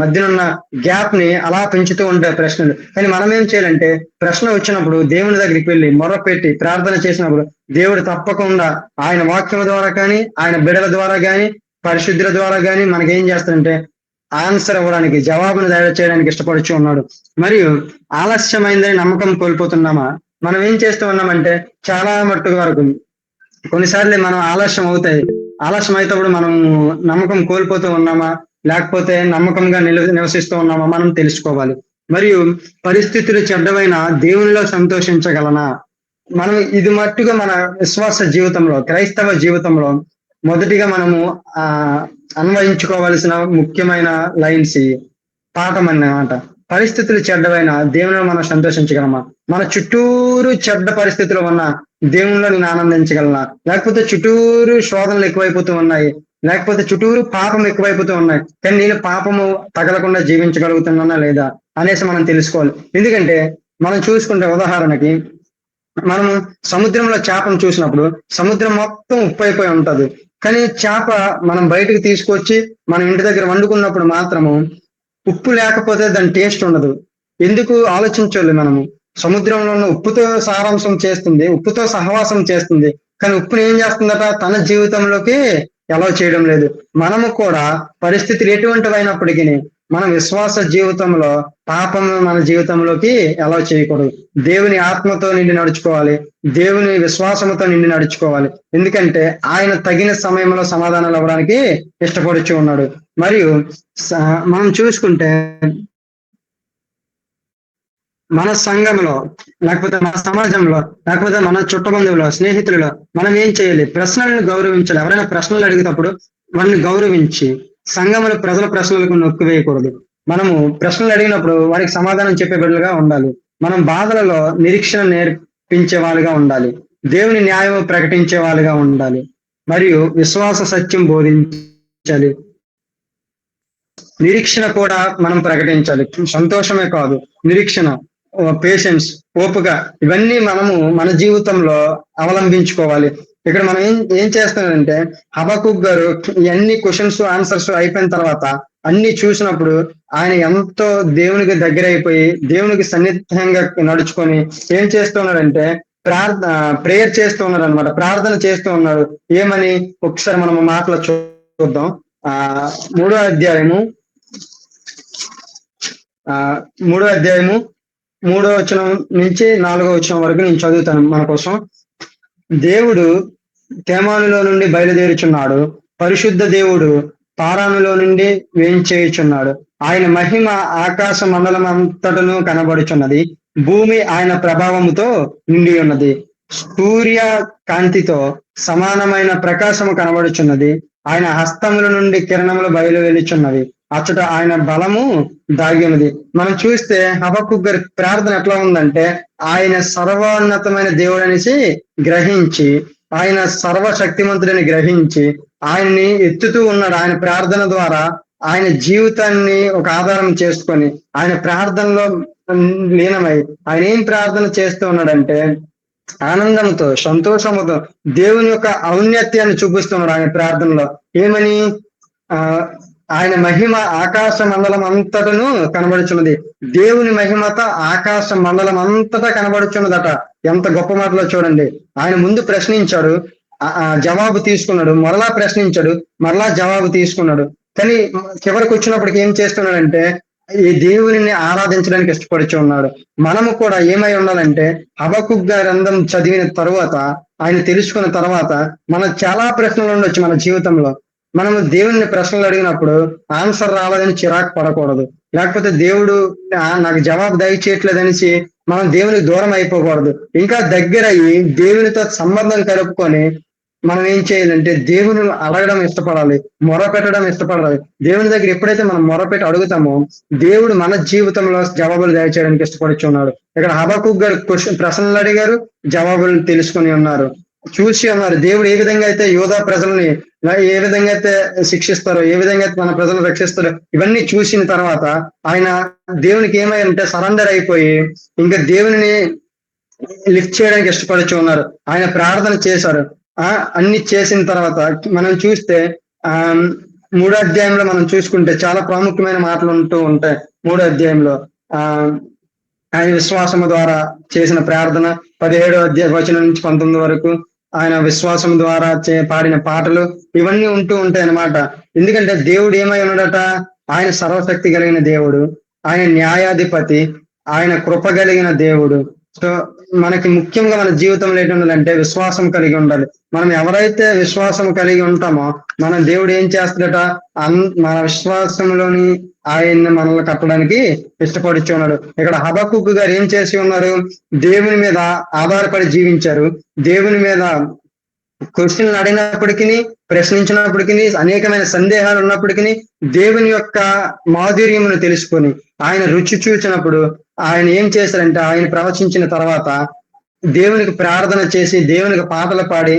మధ్యనున్న గ్యాప్ ని అలా పెంచుతూ ఉంటాయి ప్రశ్నలు. కానీ మనం ఏం చేయాలంటే, ప్రశ్న వచ్చినప్పుడు దేవుని దగ్గరికి వెళ్ళి మొర్రపెట్టి ప్రార్థన చేసినప్పుడు దేవుడు తప్పకుండా ఆయన వాక్యం ద్వారా కానీ, ఆయన బిడల ద్వారా కానీ, పరిశుద్ధుల ద్వారా కానీ మనకేం చేస్తాడంటే ఆన్సర్ ఇవ్వడానికి, జవాబును చేయడానికి ఇష్టపడుచు ఉన్నాడు. మరియు ఆలస్యమైందని నమ్మకం కోల్పోతున్నామా. మనం ఏం చేస్తూ ఉన్నామంటే చాలా మట్టుకు వరకు కొన్నిసార్లు మనం ఆలస్యం అయినప్పుడు మనం నమ్మకం కోల్పోతూ ఉన్నామా, లేకపోతే నమ్మకంగా నివసిస్తూ ఉన్నామా మనం తెలుసుకోవాలి. మరియు పరిస్థితులు చెడ్డవైన దేవునిలో సంతోషించగలనా. మనం ఇది మట్టుగా మన విశ్వాస జీవితంలో, క్రైస్తవ జీవితంలో మొదటిగా మనము అన్వయించుకోవాల్సిన ముఖ్యమైన లైన్స్ ఈ పాఠం అన్నమాట. పరిస్థితులు చెడ్డవైన దేవునిలో మనం సంతోషించగలమా. మన చుట్టూరు చెడ్డ పరిస్థితులు ఉన్నా దేవునిలో నేను ఆనందించగలనా, లేకపోతే చుట్టూరు శోధనలు ఎక్కువైపోతూ ఉన్నాయి, లేకపోతే చుట్టూరు పాపం ఎక్కువైపోతూ ఉన్నాయి, కానీ నేను పాపము తగలకుండా జీవించగలుగుతున్నానా లేదా అనేసి మనం తెలుసుకోవాలి. ఎందుకంటే మనం చూసుకుంటే ఉదాహరణకి మనము సముద్రంలో చేపను చూసినప్పుడు సముద్రం మొత్తం ఉప్పు అయిపోయి ఉంటది, కానీ చేప మనం బయటకు తీసుకొచ్చి మనం ఇంటి దగ్గర వండుకున్నప్పుడు మాత్రము ఉప్పు లేకపోతే దాని టేస్ట్ ఉండదు. ఎందుకు ఆలోచించాలి మనము. సముద్రంలో ఉన్న ఉప్పుతో సారాంశం చేస్తుంది, ఉప్పుతో సహవాసం చేస్తుంది, కానీ ఉప్పుని ఏం చేస్తుందట తన జీవితంలోకి ఎలా చేయడం లేదు. మనము కూడా పరిస్థితులు ఎటువంటివైనప్పటికీ మన విశ్వాస జీవితంలో పాపం మన జీవితంలోకి ఎలా చేయకూడదు. దేవుని ఆత్మతో నిండి నడుచుకోవాలి, దేవుని విశ్వాసంతో నిండి నడుచుకోవాలి. ఎందుకంటే ఆయన తగిన సమయంలో సమాధానాలు ఇవ్వడానికి ఇష్టపడుచు ఉన్నాడు. మరియు మనం చూసుకుంటే మన సంఘంలో, లేకపోతే మన సమాజంలో, లేకపోతే మన చుట్టబంధువులో, స్నేహితులలో మనం ఏం చేయాలి, ప్రశ్నలను గౌరవించాలి. ఎవరైనా ప్రశ్నలు అడిగేటప్పుడు వారిని గౌరవించి, సంఘంలో ప్రజల ప్రశ్నలకు నొక్కి వేయకూడదు. మనము ప్రశ్నలు అడిగినప్పుడు వారికి సమాధానం చెప్పే బిడ్డలుగా ఉండాలి. మనం బాధలలో నిరీక్షణ నేర్పించే వాళ్ళుగా ఉండాలి, దేవుని న్యాయం ప్రకటించే వాళ్ళుగా ఉండాలి, మరియు విశ్వాస సత్యం బోధించాలి. నిరీక్షణ కూడా మనం ప్రకటించాలి. సంతోషమే కాదు, నిరీక్షణ, పేషెన్స్, ఓపిక, ఇవన్నీ మనము మన జీవితంలో అవలంబించుకోవాలి. ఇక్కడ మనం ఏం చేస్తున్నాడంటే హబకుక్ గారు ఇవన్నీ క్వశ్చన్స్ ఆన్సర్స్ అయిపోయిన తర్వాత అన్ని చూసినప్పుడు ఆయన ఎంతో దేవునికి దగ్గర అయిపోయి దేవునికి సన్నిహితంగా నడుచుకొని ఏం చేస్తున్నాడంటే ప్రేయర్ చేస్తూ ఉన్నాడు అనమాట, ప్రార్థన చేస్తూ ఉన్నాడు. ఏమని ఒకసారి మనం మాటలో చూద్దాం. ఆ మూడో అధ్యాయము ఆ మూడో అధ్యాయము 3వ వచనం నుంచి 4వ వచనం వరకు నేను చదువుతాను మన కోసం. దేవుడు తేమానులో నుండి బయలుదేరుచున్నాడు, పరిశుద్ధ దేవుడు పారానులో నుండి వేంచేయుచున్నాడు. ఆయన మహిమ ఆకాశ మండలం అంతటను కనబడుచున్నది, భూమి ఆయన ప్రభావముతో నిండి ఉన్నది. సూర్య కాంతితో సమానమైన ప్రకాశము కనబడుచున్నది, ఆయన హస్తముల నుండి కిరణములు బయలు వెలుచున్నవి, అచ్చట ఆయన బలము దాగి ఉన్నది. మనం చూస్తే హబక్కుక్ గారి ప్రార్థన ఎట్లా ఉందంటే ఆయన సర్వోన్నతమైన దేవుడు అనేసి గ్రహించి, ఆయన సర్వశక్తిమంతుడని గ్రహించి ఆయన్ని ఎత్తుతూ ఉన్నాడు. ఆయన ప్రార్థన ద్వారా ఆయన జీవితాన్ని ఒక ఆధారం చేసుకొని ఆయన ప్రార్థనలో లీనమై ఆయన ఏం ప్రార్థన చేస్తూ ఉన్నాడంటే ఆనందంతో సంతోషముతో దేవుని యొక్క ఔన్నత్యాన్ని చూపిస్తున్నాడు ఆయన ప్రార్థనలో. ఏమని ఆయన మహిమ ఆకాశ మండలం అంతటను కనబడుచున్నది. దేవుని మహిమత ఆకాశ మండలం అంతటా కనబడుచున్నదట. ఎంత గొప్ప మాటలో చూడండి. ఆయన ముందు ప్రశ్నించాడు, జవాబు తీసుకున్నాడు, మరలా ప్రశ్నించాడు, మరలా జవాబు తీసుకున్నాడు. కానీ చివరికి వచ్చినప్పటికి ఏం చేస్తున్నాడంటే ఈ దేవుని ఆరాధించడానికి ఇష్టపడుచు ఉన్నాడు. మనము కూడా ఏమై ఉండాలంటే హబక్కుక్ గ్రంథం చదివిన తర్వాత ఆయన తెలుసుకున్న తర్వాత మనకు చాలా ప్రశ్నలు ఉండొచ్చు మన జీవితంలో. మనము దేవుని ప్రశ్నలు అడిగినప్పుడు ఆన్సర్ రాలేదని చిరాకు పడకూడదు, లేకపోతే దేవుడు నాకు జవాబు దయచేయట్లేదు అనేసి మనం దేవునికి దూరం అయిపోకూడదు. ఇంకా దగ్గర అయ్యి దేవునితో సంబంధం కలుపుకొని మనం ఏం చేయాలంటే దేవుని అడగడం ఇష్టపడాలి, మొరపెట్టడం ఇష్టపడాలి. దేవుని దగ్గర ఎప్పుడైతే మనం మొరపెట్టి అడుగుతామో దేవుడు మన జీవితంలో జవాబులు దయచేయడానికి ఇష్టపడుచున్నాడు. ఇక్కడ హబక్కుక్ గారు ప్రశ్నలు అడిగారు, జవాబులు తెలుసుకొని ఉన్నారు, చూసి ఉన్నారు. దేవుడు ఏ విధంగా అయితే యోధా ప్రజల్ని ఏ విధంగా అయితే శిక్షిస్తారో, ఏ విధంగా అయితే మన ప్రజలను రక్షిస్తారో ఇవన్నీ చూసిన తర్వాత ఆయన దేవునికి ఏమైందంటే సరెండర్ అయిపోయి ఇంకా దేవుని లిఫ్ట్ చేయడానికి ఇష్టపడుచు ఉన్నారు. ఆయన ప్రార్థన చేశారు. అన్ని చేసిన తర్వాత మనం చూస్తే 3వ అధ్యాయంలో మనం చూసుకుంటే చాలా ప్రాముఖ్యమైన మాటలు ఉంటూ ఉంటాయి. 3వ అధ్యాయంలో ఆయన విశ్వాసము ద్వారా చేసిన ప్రార్థన, 17వ అధ్యాయ వచనం నుంచి 19 వరకు ఆయన విశ్వాసం ద్వారా పాడిన పాటలు ఇవన్నీ ఉంటూ ఉంటాయి అన్నమాట. ఎందుకంటే దేవుడు ఏమై ఉన్నాడట, ఆయన సర్వశక్తి కలిగిన దేవుడు, ఆయన న్యాయాధిపతి, ఆయన కృప కలిగిన దేవుడు. సో మనకి ముఖ్యంగా మన జీవితంలో ఏంటి ఉండాలంటే విశ్వాసం కలిగి ఉండాలి. మనం ఎవరైతే విశ్వాసం కలిగి ఉంటామో మన దేవుడు ఏం చేస్తాడట, మన విశ్వాసంలోని ఆయన్ని మనల్ని కట్టడానికి ఇష్టపడుచు ఉన్నాడు. ఇక్కడ హబక్కుక్ గారు ఏం చేసి ఉన్నారు, దేవుని మీద ఆధారపడి జీవించారు. దేవుని మీద క్వశ్చన్లు అడిగినప్పటికీ, ప్రశ్నించినప్పటికీ, అనేకమైన సందేహాలు ఉన్నప్పటికీ దేవుని యొక్క మాధుర్యమును తెలుసుకొని ఆయన రుచి చూచినప్పుడు ఆయన ఏం చేశారంటే ఆయన ప్రవచించిన తర్వాత దేవునికి ప్రార్థన చేసి దేవునికి పాటలు పాడి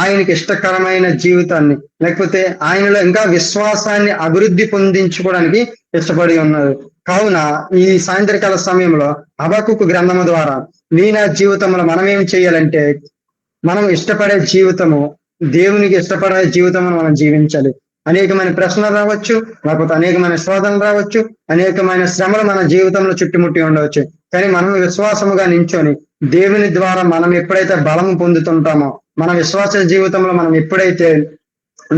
ఆయనకి ఇష్టకరమైన జీవితాన్ని, లేకపోతే ఆయనలో ఇంకా విశ్వాసాన్ని అభివృద్ధి పొందించుకోవడానికి ఇష్టపడి ఉన్నారు. కావున ఈ సాయంత్రకాల సమయంలో హబక్కుక్ గ్రంథము ద్వారా నా జీవితంలో మనం ఏం చేయాలంటే మనం ఇష్టపడే జీవితము, దేవునికి ఇష్టపడే జీవితము మనం జీవించాలి. అనేకమైన ప్రశ్నలు రావచ్చు, లేకపోతే అనేకమైన శోధనలు రావచ్చు, అనేకమైన శ్రమలు మన జీవితంలో చుట్టుముట్టి ఉండవచ్చు. కానీ మనం విశ్వాసముగా నించొని దేవుని ద్వారా మనం ఎప్పుడైతే బలము పొందుతుంటామో, మన విశ్వాస జీవితంలో మనం ఎప్పుడైతే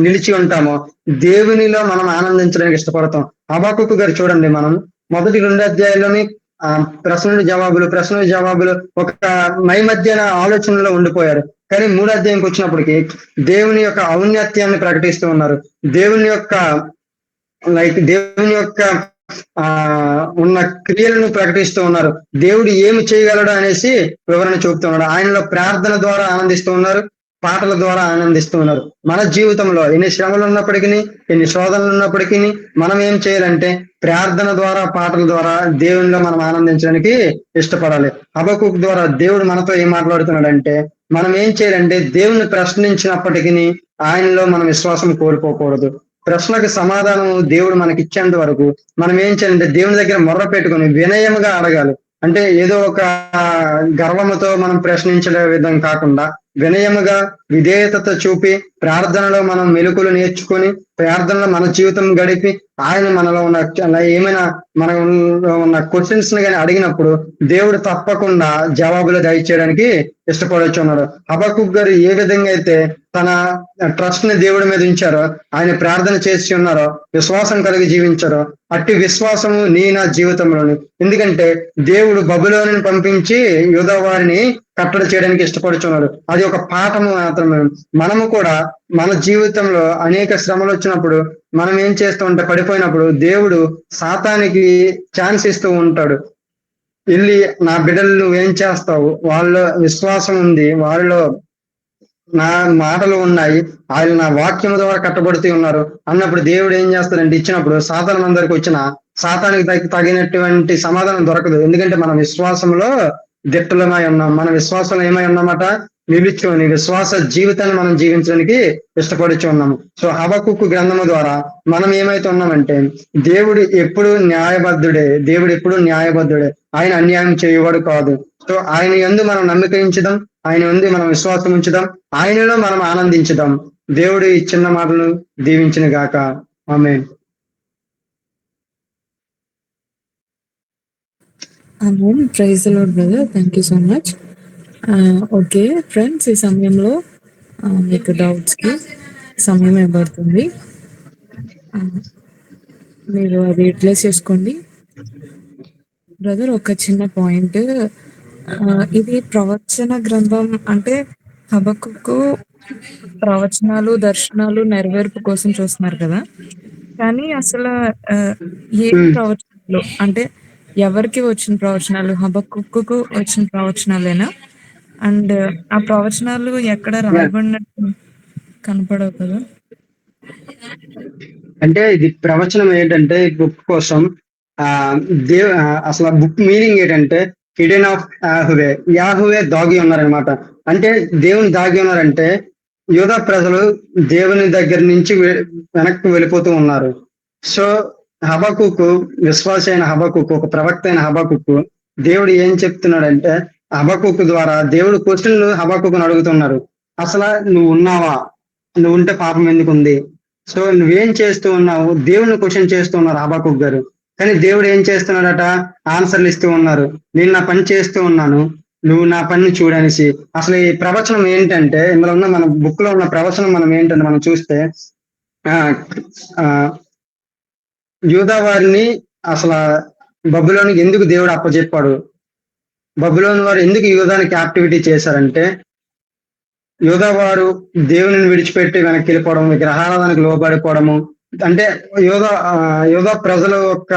నిలిచి ఉంటామో దేవునిలో మనం ఆనందించడానికి ఇష్టపడతాం. హబక్కుక్ గారు చూడండి, మనం మొదటి 2 అధ్యాయాల్లోని ప్రశ్నలు జవాబులు ఒక మధ్యన ఆలోచనలో ఉండిపోయారు. కానీ 3వ అధ్యాయంకి వచ్చినప్పటికీ దేవుని యొక్క ఔన్నత్యాన్ని ప్రకటిస్తూ ఉన్నారు. దేవుని యొక్క ఉన్న క్రియలను ప్రకటిస్తూ ఉన్నారు. దేవుడు ఏమి చేయగలడు అనేసి వివరణ చూపుతున్నాడు. ఆయనలో ప్రార్థన ద్వారా ఆనందిస్తూ ఉన్నారు, పాటల ద్వారా ఆనందిస్తూ ఉన్నారు. మన జీవితంలో ఎన్ని శ్రమలు ఉన్నప్పటికీ, ఎన్ని శోధనలు ఉన్నప్పటికీ మనం ఏం చేయాలంటే ప్రార్థన ద్వారా, పాటల ద్వారా దేవునిలో మనం ఆనందించడానికి ఇష్టపడాలి. హబక్కుక్ ద్వారా దేవుడు మనతో ఏం మాట్లాడుతున్నాడంటే మనం ఏం చేయాలంటే దేవుని ప్రశ్నించినప్పటికీ ఆయనలో మనం విశ్వాసం కోల్పోకూడదు. ప్రశ్నకు సమాధానం దేవుడు మనకి ఇచ్చేంత వరకు మనం ఏం చేయాలంటే దేవుని దగ్గర మొర్ర పెట్టుకొని వినయముగా అడగాలి. అంటే ఏదో ఒక గర్వముతో మనం ప్రశ్నించే విధం కాకుండా వినయముగా విధేయత చూపి ప్రార్థనలో మనం మెలకులు నేర్చుకొని ప్రార్థనలో మన జీవితం గడిపి ఆయన మనలో ఉన్న ఏమైనా మనలో ఉన్న క్వశ్చన్స్ ని కానీ అడిగినప్పుడు దేవుడు తప్పకుండా జవాబులు దయచేయడానికి ఇష్టపడుచున్నాడు. హబక్కూకు గారు ఏ విధంగా అయితే తన ట్రస్ట్ ని దేవుడి మీద ఉంచారో, ఆయన ప్రార్థన చేసి ఉన్నారో, విశ్వాసం కలిగి జీవించారో, అట్టి విశ్వాసము నా జీవితంలోని. ఎందుకంటే దేవుడు బబులోనుని పంపించి యూదా వారిని కట్టడి చేయడానికి ఇష్టపడుచున్నాడు. అది ఒక పాఠము మాత్రమే. మనము కూడా మన జీవితంలో అనేక శ్రమలు వచ్చినప్పుడు మనం ఏం చేస్తూ ఉంటే పడిపోయినప్పుడు దేవుడు సాతానికి ఛాన్స్ ఇస్తూ ఉంటాడు. వెళ్ళి నా బిడ్డలు నువ్వేం చేస్తావు, వాళ్ళ విశ్వాసం ఉంది, వాళ్ళలో నా మాటలు ఉన్నాయి, ఆయన నా వాక్యం ద్వారా కట్టబడుతూ ఉన్నారు అన్నప్పుడు దేవుడు ఏం చేస్తాడంటే ఇచ్చినప్పుడు సాతానం అందరికి వచ్చిన సాతానికి తగినటువంటి సమాధానం దొరకదు. ఎందుకంటే మన విశ్వాసంలో దిట్టలమై ఉన్నాం. మన విశ్వాసంలో ఏమై ఉన్నామట, నిలుచుకొని విశ్వాస జీవితాన్ని మనం జీవించడానికి ఇష్టపడుచు ఉన్నాము. సో హబక్కూకు గ్రంథము ద్వారా మనం ఏమైతే ఉన్నామంటే దేవుడు ఎప్పుడు న్యాయబద్ధుడే, దేవుడు ఎప్పుడు న్యాయబద్ధుడే, ఆయన అన్యాయం చేయవాడు కాదు. సో ఆయన యందు మనం నమ్మిక ఉంచుదాం, ఆయన యందు మనం విశ్వాసం ఉంచుదాం, ఆయనలో మనం ఆనందించుదాం. దేవుడు ఈ చిన్న మాటలు దీవించిన గాక. Amen. Amen. Praise the lord brother. Thank you so much. Okay friends, ఈ సమయంలో మీకు డౌట్స్కి సమయం ఇవ్వబడుతుంది. మీరు అది యూటిలైజ్ చేసుకోండి. బ్రదర్, ఒక చిన్న పాయింట్, ఇది ప్రవచన గ్రంథం అంటే హబక్కూకు ప్రవచనాలు, దర్శనాలు నెరవేర్పు కోసం చూస్తున్నారు కదా, కానీ అసలు ఏ ప్రవచనాలు అంటే ఎవరికి వచ్చిన ప్రవచనాలు? హబక్కూకు వచ్చిన ప్రవచనాలేనా? అండ్ ఆ ప్రవచనాలు ఎక్కడ రాయబడినట్టు కనపడవు కదా. అంటే ఇది ప్రవచనం ఏంటంటే బుక్ కోసం అసలు బుక్ మీనింగ్ ఏంటంటే హిడెన్ ఆఫ్ యాహువే, యాహువే దాగి ఉన్నారనమాట. అంటే దేవుని దాగి ఉన్నారంటే యూదా ప్రజలు దేవుని దగ్గర నుంచి వెనక్కి వెళ్ళిపోతూ ఉన్నారు. సో హబక్కూకు, విశ్వాసి అయిన హబక్కూకు, ఒక ప్రవక్త అయిన హబక్కూకు దేవుడు ఏం చెప్తున్నాడంటే హబక్కూకు ద్వారా దేవుడు క్వశ్చన్లు హబక్కూకును అడుగుతున్నారు. అసలు నువ్వు ఉన్నావా, నువ్వు ఉంటే పాపం ఎందుకు ఉంది, సో నువ్వేం చేస్తూ ఉన్నావు, దేవుని క్వశ్చన్ చేస్తూ ఉన్నారు హబక్కూకు గారు. కానీ దేవుడు ఏం చేస్తున్నాడట, ఆన్సర్లు ఇస్తూ ఉన్నారు. నేను నా పని చేస్తూ ఉన్నాను, నువ్వు నా పనిని చూడనేసి. అసలు ఈ ప్రవచనం ఏంటంటే, ఇందులో ఉన్న మన బుక్ లో ఉన్న ప్రవచనం మనం ఏంటంటే మనం చూస్తే యూదా వారిని అసలు బబులోనికి ఎందుకు దేవుడు అప్పచెప్పాడు, బబులోని వారు ఎందుకు యూదాని క్యాప్టివిటీ చేశారంటే, యూదా వారు దేవుని విడిచిపెట్టి వెనక్కి వెళ్ళిపోవడం, విగ్రహారాధనకు లోబడిపోవడము. అంటే యూదా ప్రజల యొక్క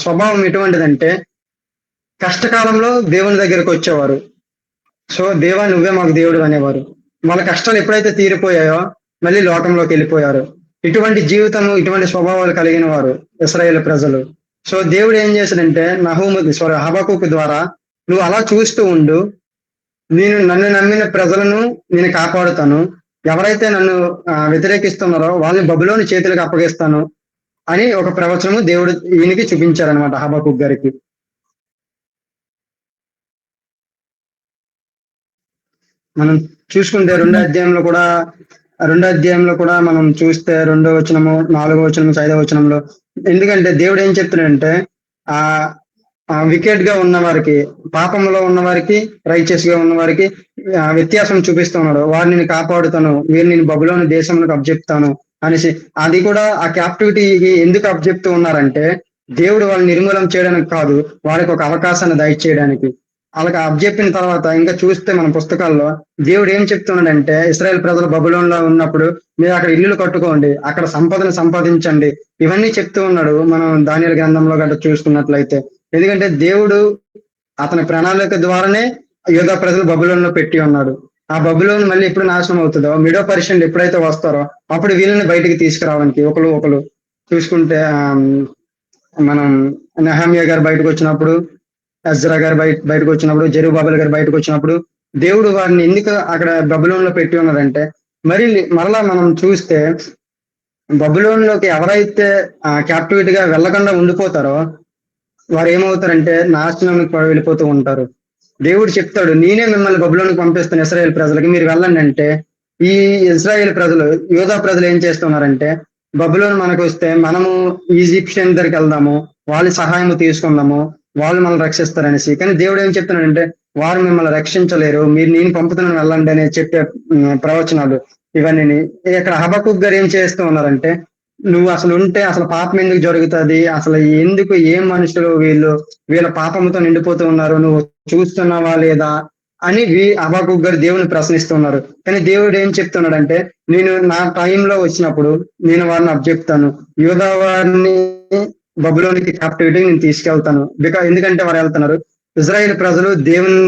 స్వభావం ఎటువంటిదంటే కష్టకాలంలో దేవుని దగ్గరకు వచ్చేవారు. సో దేవా నువ్వే మాకు దేవుడు అనేవారు. వాళ్ళ కష్టాలు ఎప్పుడైతే తీరిపోయాయో మళ్ళీ లోకంలోకి వెళ్ళిపోయారు. ఇటువంటి జీవితము, ఇటువంటి స్వభావాలు కలిగిన వారు ఇశ్రాయేలు ప్రజలు. సో దేవుడు ఏం చేశాడంటే హబక్కూకు ద్వారా నువ్వు అలా చూస్తూ ఉండు, నన్ను నమ్మిన ప్రజలను నేను కాపాడుతాను, ఎవరైతే నన్ను వ్యతిరేకిస్తున్నారో వాళ్ళని బబులోని చేతులకు అప్పగిస్తాను అని ఒక ప్రవచనము దేవుడు ఈయనకి చూపించారనమాట, హబక్కూకు గారికి. మనం చూసుకుంటే రెండో అధ్యాయంలో కూడా మనం చూస్తే 2వ వచనము, 4వ వచనము, 5వ వచనంలో ఎందుకంటే దేవుడు ఏం చెప్తున్నాడంటే వికెట్ గా ఉన్న వారికి, పాపంలో ఉన్న వారికి, రైచియస్ గా ఉన్న వారికి వ్యత్యాసం చూపిస్తున్నాడు. వారిని నేను కాపాడుతాను, వీరిని నేను బబులోని దేశంలోకి అప్పచెప్తాను అనేసి. అది కూడా ఆ క్యాప్టివిటీకి ఎందుకు అప్పచెప్తూ ఉన్నారంటే దేవుడు వాళ్ళని నిర్మూలన చేయడానికి కాదు, వారికి ఒక అవకాశాన్ని దయచేయడానికి. వాళ్ళకి అప్పచెప్పిన తర్వాత ఇంకా చూస్తే మన పుస్తకాల్లో దేవుడు ఏం చెప్తున్నాడంటే, ఇశ్రాయేల్ ప్రజలు బబులోన్లో ఉన్నప్పుడు మీరు అక్కడ ఇల్లులు కట్టుకోండి, అక్కడ సంపదను సంపాదించండి, ఇవన్నీ చెప్తూ ఉన్నాడు మనం దానియేలు గ్రంథంలో గట్రా చూసుకున్నట్లయితే. ఎందుకంటే దేవుడు అతని ప్రణాళిక ద్వారానే యూదా ప్రజలు బబులోన్లో పెట్టి ఉన్నాడు. ఆ బబులోన్ మళ్ళీ ఎప్పుడు నాశనం అవుతుందో, మిడో పర్షియన్లు ఎప్పుడైతే వస్తారో అప్పుడు వీళ్ళని బయటికి తీసుకురావడానికి ఒకరు చూసుకుంటే మనం నెహమ్యా గారు బయటకు వచ్చినప్పుడు, ఎజ్రా గారు బయటకు వచ్చినప్పుడు, జెరుబ్బాబెల్ గారు బయటకు వచ్చినప్పుడు దేవుడు వారిని ఎందుకు అక్కడ బబులోన్లో పెట్టి ఉన్నారంటే మరలా మనం చూస్తే బబులోన్లోకి ఎవరైతే క్యాప్టివిటీగా వెళ్ళకుండా ఉండిపోతారో వారు ఏమవుతారంటే నాశనానికి వెళ్ళిపోతూ ఉంటారు. దేవుడు చెప్తాడు, నేనే మిమ్మల్ని బబులోనికి పంపిస్తాను ఇశ్రాయేల్ ప్రజలకి, మీరు వెళ్ళండి అంటే, ఈ ఇజ్రాయేల్ ప్రజలు, యోధా ప్రజలు ఏం చేస్తున్నారంటే, బబులోను మనకు వస్తే మనము ఈజిప్షియన్ దగ్గరికి వెళ్దాము, వాళ్ళ సహాయం తీసుకుందాము, వాళ్ళు మనల్ని రక్షిస్తారనేసి. కానీ దేవుడు ఏం చెప్తున్నాడంటే, వారు మిమ్మల్ని రక్షించలేరు, మీరు నేను పంపుతున్నాను వెళ్ళండి అని చెప్పే ప్రవచనాలు ఇవన్నీ. ఇక్కడ హబక్కుక్ గారు ఏం చేస్తూ ఉన్నారంటే, నువ్వు అసలు ఉంటే అసలు పాపం ఎందుకు జరుగుతుంది, అసలు ఎందుకు, ఏం మనుషులు వీళ్ళు, వీళ్ళ పాపంతో నిండిపోతూ ఉన్నారు, నువ్వు చూస్తున్నావా లేదా అని హబక్కుక్ గారు దేవుని ప్రశ్నిస్తున్నారు. కానీ దేవుడు ఏం చెప్తున్నాడంటే, నేను నా టైంలో వచ్చినప్పుడు నేను వారిని అప్పచెప్తాను, యూదా వారిని బబులోనికి క్యాప్టివిటీ నేను తీసుకెళ్తాను. ఎందుకంటే వారు వెళ్తున్నారు, ఇజ్రాయిల్ ప్రజలు దేవుని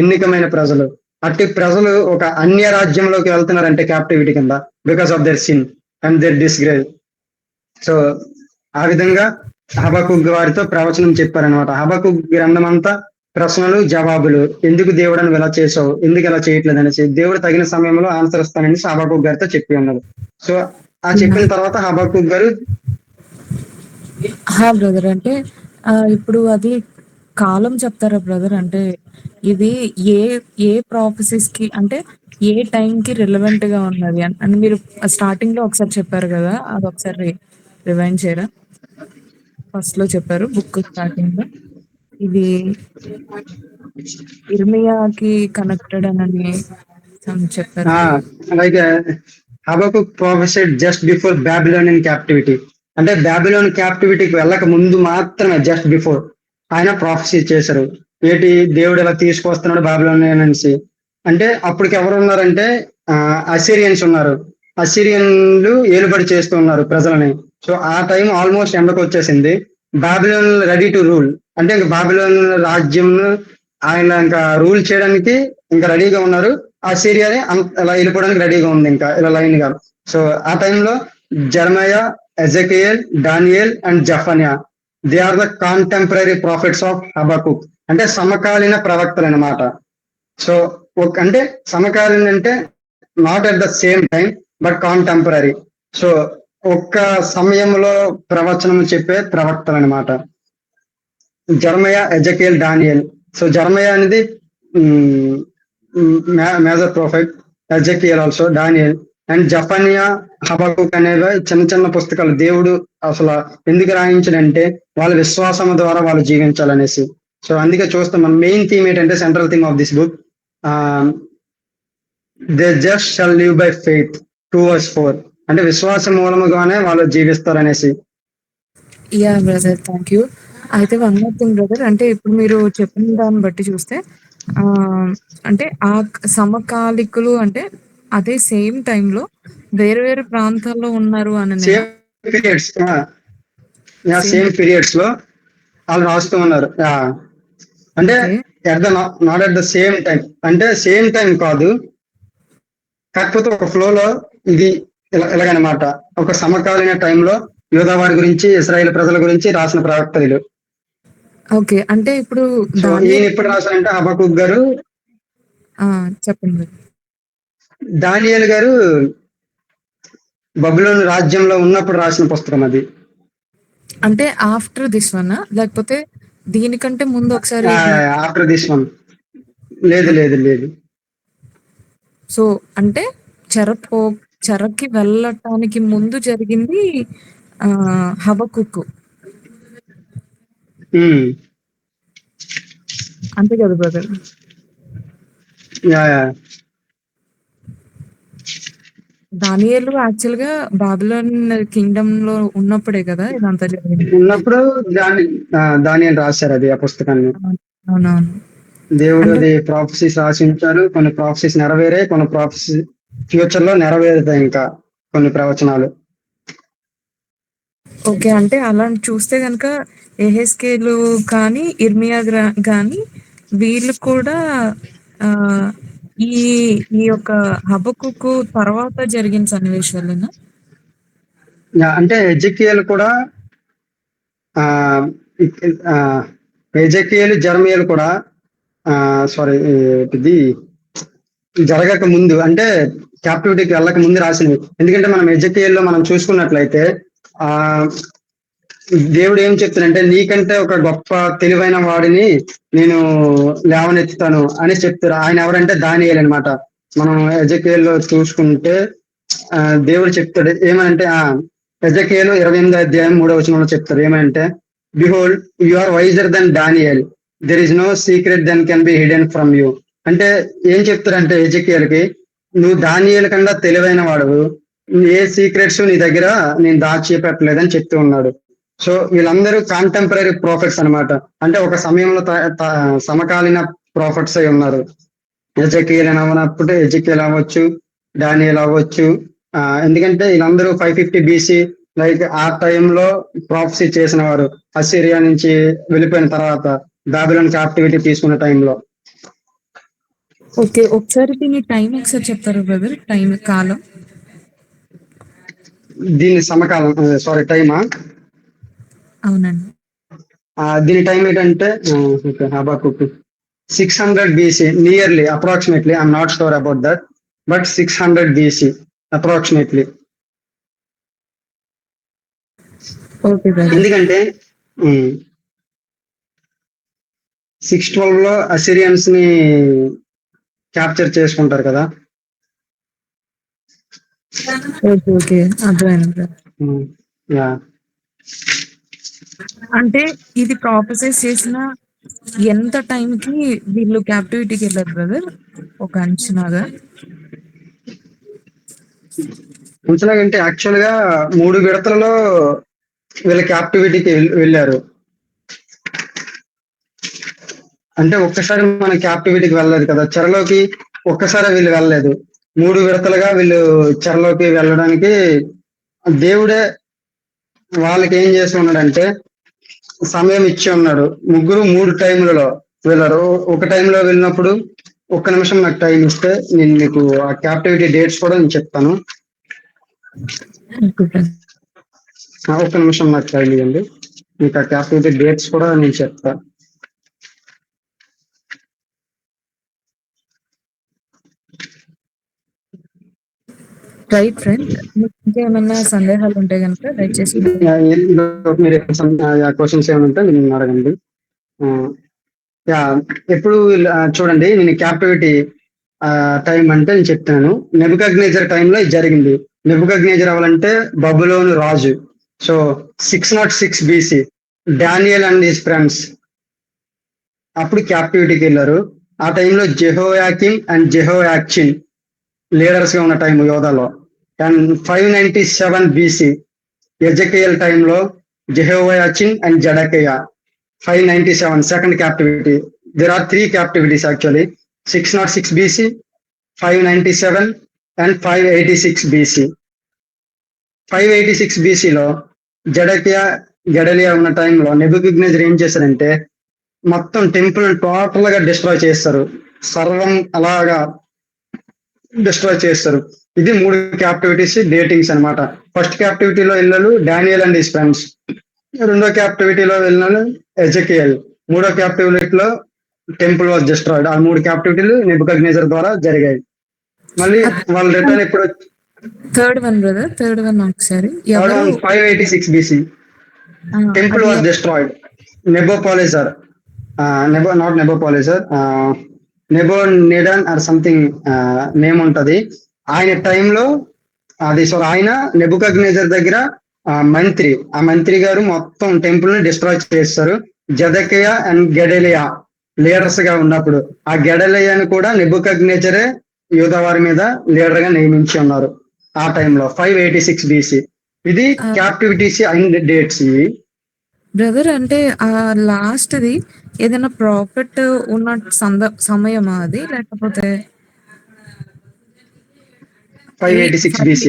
ఎన్నికమైన ప్రజలు, అట్టి ప్రజలు ఒక అన్య రాజ్యంలోకి వెళ్తున్నారంటే క్యాప్టివిటీ కింద, because of their sin and their disgrace. So ఆ విధంగా హబక్కుక్ వారితో ప్రవచనం చెప్పారనమాట. హబక్కుక్ గ్రంథం అంతా ప్రశ్నలు జవాబులు, ఎందుకు దేవుడు అని ఇలా చేసావు, ఎందుకు ఇలా చేయట్లేదు అనేసి, దేవుడు తగిన సమయంలో ఆన్సర్ ఇస్తానని హబక్కుక్ గారితో చెప్పి ఉన్నారు. సో ఆ చెప్పిన తర్వాత హబక్కుక్ గారు బ్రదర్ అంటే ఇప్పుడు అది కాలం చెప్తారా బ్రదర్? అంటే ఇది ఏ ఏ ప్రాఫెసెస్ కి, అంటే ఏ టైం కి రిలవెంట్ గా ఉన్నది అని మీరు స్టార్టింగ్ లో ఒకసారి చెప్పారు కదా, అది ఒకసారి రివైండ్ చేయరా? ఫస్ట్ లో చెప్పారు బుక్ స్టార్టింగ్ లో ఇది ఇర్మియాకి కనెక్టెడ్ అని చెప్పారు. Like Habakkuk professed just before Babylonian captivity, అంటే బాబిలోన్ క్యాప్టివిటీకి వెళ్ళక ముందు మాత్రమే, జస్ట్ బిఫోర్ ఆయన ప్రాఫెసీ చేశారు. ఏంటి, దేవుడు ఇలా తీసుకొస్తున్నాడు బాబిలోనియన్ అనేసి. అంటే అప్పటికి ఎవరు ఉన్నారంటే అసిరియన్స్ ఉన్నారు, అసిరియన్లు ఏలుబడి చేస్తూ ఉన్నారు ప్రజలని. సో ఆ టైం ఆల్మోస్ట్ ఎండకు వచ్చేసింది, బాబిలోన్ రెడీ టు రూల్, అంటే ఇంకా బాబిలోన్ రాజ్యం ఆయన ఇంకా రూల్ చేయడానికి ఇంకా రెడీగా ఉన్నారు. ఆ సిరియాని ఇలా వెళ్ళిపోవడానికి రెడీగా ఉంది ఇంకా ఇలా లైన్ గా. సో ఆ టైంలో Jeremiah, Ezekiel, Daniel and Zephaniah, they are the contemporary prophets of Habakkuk, అంటే సమకాలీన ప్రవక్తలు అనమాట. సో అంటే సమకాలీన అంటే not at the same time but contemporary. So ఒక్క సమయంలో ప్రవచనం చెప్పే ప్రవక్తలు అనమాట Jeremiah, Ezekiel, Daniel. So Jeremiah అనేది major prophet, Ezekiel also, Daniel and Zephaniah, Habakkuk అనేవి చిన్న చిన్న పుస్తకాలు. దేవుడు అసలు ఎందుకు రాయించడంటే వాళ్ళ విశ్వాసం ద్వారా వాళ్ళు జీవించాలనేసి. సో అందుకే చూస్తాం మన మెయిన్ థీమ్ ఏంటంటే, central theme of this book, they just shall live by faith 2:4, అంటే విశ్వాసం మూలముగానే వాళ్ళు జీవిస్తారు అనేసి. Yeah brother, thank you. అయితే వన్ మోర్ థింగ్ బ్రదర్, అంటే ఇప్పుడు మీరు చెప్పిన దాన్ని బట్టి చూస్తే అంటే ఆ సమకాలికులు అంటే అదే సేమ్ టైంలో వేరు వేరు ప్రాంతాల్లో ఉన్నారు అని సేమ్ పీరియడ్స్ లో వాళ్ళు రాస్తూ ఉన్నారు. అంటే at the not at the same time, అంటే సేమ్ టైం కాదు, కాకపోతే ఒక ఫ్లోలో ఇది ఇలాగనమాట. ఒక సమకాలీన టైంలో యోధావారి గురించి, ఇశ్రాయేల్ ప్రజల గురించి రాసిన ప్రవక్తలు. ఓకే, అంటే ఇప్పుడు ఈయన ఎప్పుడు రాశారంటే హబక్కుక్ గారు, చెప్పండి. దానియేలు గారు బబులోను రాజ్యంలో ఉన్నప్పుడు రాసిన పుస్తకం అది. అంటే ఆఫ్టర్ దిస్ వన్ లేకపోతే దీనికంటే ముందు ఒకసారి? After this one. లేదు లేదు లేదు. సో అంటే చెరకి వెళ్ళటానికి ముందు జరిగింది హబక్కుక్, అంతే కదా బ్రదర్? దానియేలు యాక్చువల్ గా బాబిలోన్ కింగ్డమ్ లో ఉన్నప్పుడే కదా ఇదంతా జరిగింది. ఉన్నప్పుడు దానియేలు రాశారు అది, ఆ పుస్తకాన్ని. అవునవును. దేవుడు అది ప్రాఫెసీస్ రాసి ఉంచారు, కొన్ని ప్రాఫెసీస్ నెరవేరాయి, కొన్ని ప్రాఫెసీ ఫ్యూచర్ లో నెరవేరుతాయి ఇంకా కొన్ని ప్రవచనాలు. ఓకే, అంటే అలా చూస్తే కనుక ఎహెస్కేలు కానీ ఇర్మియా కానీ వీళ్ళు కూడా ఈ ఈ యొక్క హబక్కుకు తర్వాత జరిగిన సన్నివేశాలేనా? అంటే ఎజెకియల్ కూడా, ఎజెకియల్, జెరమియాలు కూడా సారీ ఇది జరగక ముందు, అంటే క్యాప్టివిటీకి వెళ్ళక ముందు రాసినవి. ఎందుకంటే మనం ఎజెకియల్లో మనం చూసుకున్నట్లయితే దేవుడు ఏం చెప్తాడంటే నీకంటే ఒక గొప్ప తెలివైన వాడిని నేను లేవనెత్తుతాను అని చెప్తారు. ఆయన ఎవరంటే దానియేలు అన్నమాట. మనం ఎజెకియేల్లో చూసుకుంటే ఆ, దేవుడు చెప్తాడు ఏమంటే ఎజెకియేలు 28వ అధ్యాయం 3వ వచనంలో చెప్తారు ఏమంటే behold you are wiser than Daniel there is no secret then can be hidden from you. అంటే ఏం చెప్తారంటే ఎజెకియేలుకి నువ్వు దానియేలు కన్నా తెలివైన వాడు, ఏ సీక్రెట్స్ నీ దగ్గర నేను దాచిపెట్టలేదని చెప్తూ ఉన్నాడు. సో వీళ్ళందరూ కాంటెంపరీ ప్రాఫిట్స్ అన్నమాట. అంటే ఒక సమయంలో సమకాలీన ప్రాఫిట్స్ అయి ఉన్నారు. ఎజెకియేల్ అన్నప్పుడు ఎజెకియేల్ అవ్వచ్చు, డానియేల్ అవ్వచ్చు. ఎందుకంటే వీళ్ళందరూ 550 BC లైక్ ఆ టైంలో ప్రాఫెసీ చేసిన వారు అసిరియా నుంచి వెళ్ళిపోయిన తర్వాత బాబిలోన్ క్యాప్టివిటీ తీసుకున్న టైంలో. ఓకే. ఒకసారి దీని టైం ఒకసారి చెప్తారా బ్రదర్? టైం కాలం. దీని సమకాలం సారీ టైమా అవునండి. దీని టైం ఏంటంటే హబాకుక్ 600 BC nearly approximately I'm not sure about that but 600 BC approximately. Okay brother. ఎందుకంటే 612 లో అసిరియన్స్ ని క్యాప్చర్ చేసుకుంటారు కదా. ఓకే. ఓకే. అర్థమైంది బ్రదర్. యా అంటే ఇది ప్రాఫెసైజ్ చేసిన ఎంత టైంకి వీళ్ళు క్యాప్టివిటీకి వెళ్ళారు బ్రదర్? ఒక అంచనాగా. అంచనాగంటే యాక్చువల్ గా 3 విడతలలో వీళ్ళ క్యాప్టివిటీకి వెళ్ళారు. అంటే ఒక్కసారి మన క్యాప్టివిటీకి వెళ్ళలేదు కదా చెరలోకి, ఒక్కసారి వీళ్ళు వెళ్ళలేదు. 3 విడతలుగా వీళ్ళు చెరలోకి వెళ్ళడానికి దేవుడే వాళ్ళకి ఏం చేసి ఉన్నాడంటే సమయం ఇచ్చి ఉన్నాడు. ముగ్గురు 3 టైములలో వెళ్ళారు. ఒక టైంలో వెళ్ళినప్పుడు ఒక్క నిమిషం నాకు టైం ఇస్తే నేను మీకు ఆ క్యాప్టివిటీ డేట్స్ కూడా నేను చెప్తాను. Okay brother. ఒక్క నిమిషం నాకు టైం ఇవ్వండి, మీకు ఆ క్యాప్టివిటీ డేట్స్ కూడా నేను చెప్తా. Right friend. మీకు ఇంకేమన్నా సందేహాలు ఉంటే గనుక దయచేసి మీరు మీరు క్వశ్చన్స్ ఏమైనా ఉంటే మీరు అడగండి. యా ఎప్పుడు చూడండి నేను క్యాప్టివిటీ టైం అంటే నేను చెప్తాను. నెబుకద్నెజర్ టైంలో ఇది జరిగింది. నెబుకద్నెజర్ అవ్వాలంటే బబులోను రాజు. So 606 BC Daniel and his friends అప్పుడు క్యాప్టివిటీకి వెళ్ళారు. ఆ టైంలో జెహోయాకిమ్ అండ్ జెహోయాక్చిన్ లీడర్స్ గా ఉన్న టైం యోధాలో. అండ్ 597 BC ఎజెకియల్ టైంలో Jehoiachin and Zedekiah. 597 second captivity. There are 3 captivities actually. 606 BC, 597 and 586 BC. 586 BCలో జడకియా గెడలియా ఉన్న టైంలో నెబుకద్నెజర్ ఏం చేశారంటే మొత్తం టెంపుల్ టోటల్ గా డిస్ట్రాయ్ చేస్తారు. సర్వం అలాగా డిస్ట్రాయ్ చేస్తారు. ఇది 3 క్యాప్టివిటీస్ డేటింగ్స్ అన్నమాట. ఫస్ట్ క్యాప్టివిటీలో వెళ్ళారు డానియల్ అండ్ హిస్ ఫ్రెండ్స్. రెండో క్యాప్టివిటీలో వెళ్ళినారు ఎజెకియల్. మూడో క్యాప్టివిటీలో టెంపుల్ వాజ్ డిస్ట్రాయిడ్. ఆ 3 క్యాప్టివిటీలు నెబుకద్నెజర్ ద్వారా జరిగాయి. మళ్ళీ వాళ్ళు రిటర్న్ ఇప్పుడు third one brother. Third one ఒకసారి ఎవరు? 586 BC టెంపుల్ అది was destroyed. Nabopolassar not Nabopolassar, Nebo నిడన్ ఆర్ సంథింగ్ నేమ్ ఉంటది. ఆయన టైంలో అది. సో ఆయన నెబుకద్నెజర్ దగ్గర మంత్రి, ఆ మంత్రి గారు మొత్తం టెంపుల్ ని డిస్ట్రాయ్ చేస్తారు. జదకియ అండ్ గెడలియా లీడర్స్ గా ఉన్నప్పుడు ఆ గెడలియాని కూడా నెబుకద్నెజరే యూదవారి మీద లీడర్ గా నియమించి ఉన్నారు ఆ టైంలో 586 BC. ఇది క్యాప్టివిటీస్ అండ్ డేట్స్ ఇవి. బ్రదర్ అంటే ఆ లాస్ట్‌ది ఏదైనా ప్రాఫిట్ ఉన్న సమయమా అది? లేకపోతే 586 BC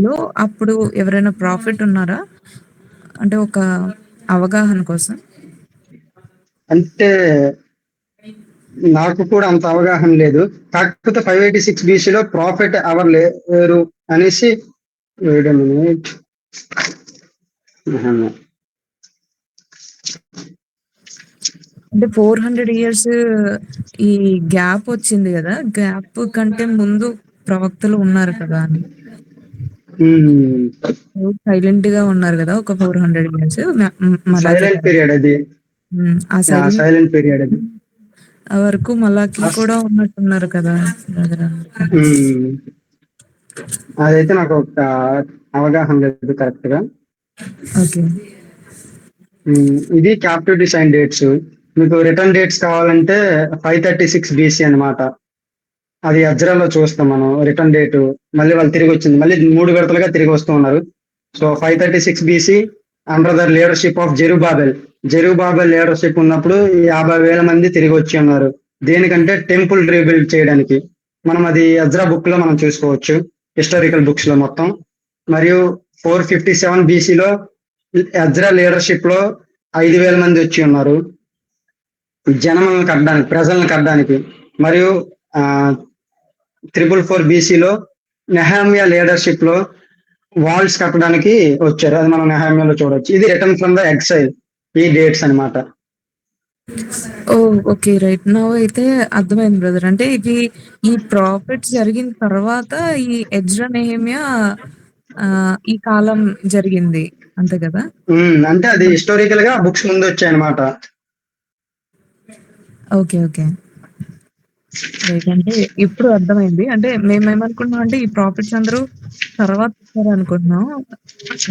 లో అప్పుడు ఎవరైనా ప్రాఫిట్ ఉన్నారా? అంటే ఒక అవగాహన కోసం. అంటే నాకు కూడా అంత అవగాహన లేదు. కాకపోతే 586 BCలో ప్రాఫిట్ ఎవరు లేరు అనేసి wait a minute. అంటే 400 ఇయర్స్ ఈ గ్యాప్ వచ్చింది గదా! గ్యాప్ కంటే ముందు ప్రవక్తలు ఉన్నారు కదా అని. సైలెంట్ గా ఉన్నారు కదా ఒక 400 ఇయర్స్ మలాకి సైలెంట్ పీరియడ్ అది. ఆ సైలెంట్ సైలెంట్ పీరియడ్ అది. వరకు మలాకి కూడా ఉన్నట్టున్నారు కదా బ్రదర్. అదైతే నాకు ఒక అవగాహన లేదు కరెక్ట్ గా. ఓకే. ఇది క్యాప్టివిటీ సైన్ డేట్స్. మీకు రిటర్న్ డేట్స్ కావాలంటే 536 BC అన్నమాట. అది అజ్రాలో చూస్తాం మనం రిటర్న్ డేట్. మళ్ళీ వాళ్ళు తిరిగి వచ్చింది, మళ్ళీ 3 విడతలుగా తిరిగి వస్తూ ఉన్నారు. So 536 BC under the leadership of Zerubbabel. Zerubbabel leadership ఉన్నప్పుడు 50,000 మంది తిరిగి వచ్చి ఉన్నారు. దేనికంటే టెంపుల్ రీబిల్డ్ చేయడానికి. మనం అది అజ్రా బుక్ లో మనం చూసుకోవచ్చు, హిస్టారికల్ బుక్స్ లో మొత్తం. మరియు 457 BCలో అజ్రా లీడర్షిప్ లో 5,000 మంది వచ్చి ఉన్నారు జనములను కట్టడానికి, ప్రజలను కట్టడానికి. మరియు 344 BCలో నెహామియా లీడర్షిప్ లో వాల్స్ కట్టడానికి వచ్చారు. అది మనం నెహామియాలో చూడొచ్చు. ఇది రిటర్న్ ఫ్రమ్ ద ఎక్సైల్, ఈ డేట్స్ అన్నమాట. ఓ ఓకే, రైట్. నా అయితే అర్థమైంది బ్రదర్. అంటే ఇది ఈ ప్రాఫిట్స్ జరిగిన తర్వాత ఈ ఎజ్రా నెహెమియా ఈ కాలం జరిగింది అంతే కదా? అంటే అది హిస్టారికల్ గా బుక్స్ ముందు వచ్చాయి అన్నమాట. Okay okay, right. అంటే ఇప్పుడు అర్థమైంది. అంటే మేమేమనుకుంటున్నాం అంటే ఈ ప్రాఫిట్స్ అందరూ తర్వాత వచ్చారు అనుకుంటున్నాం.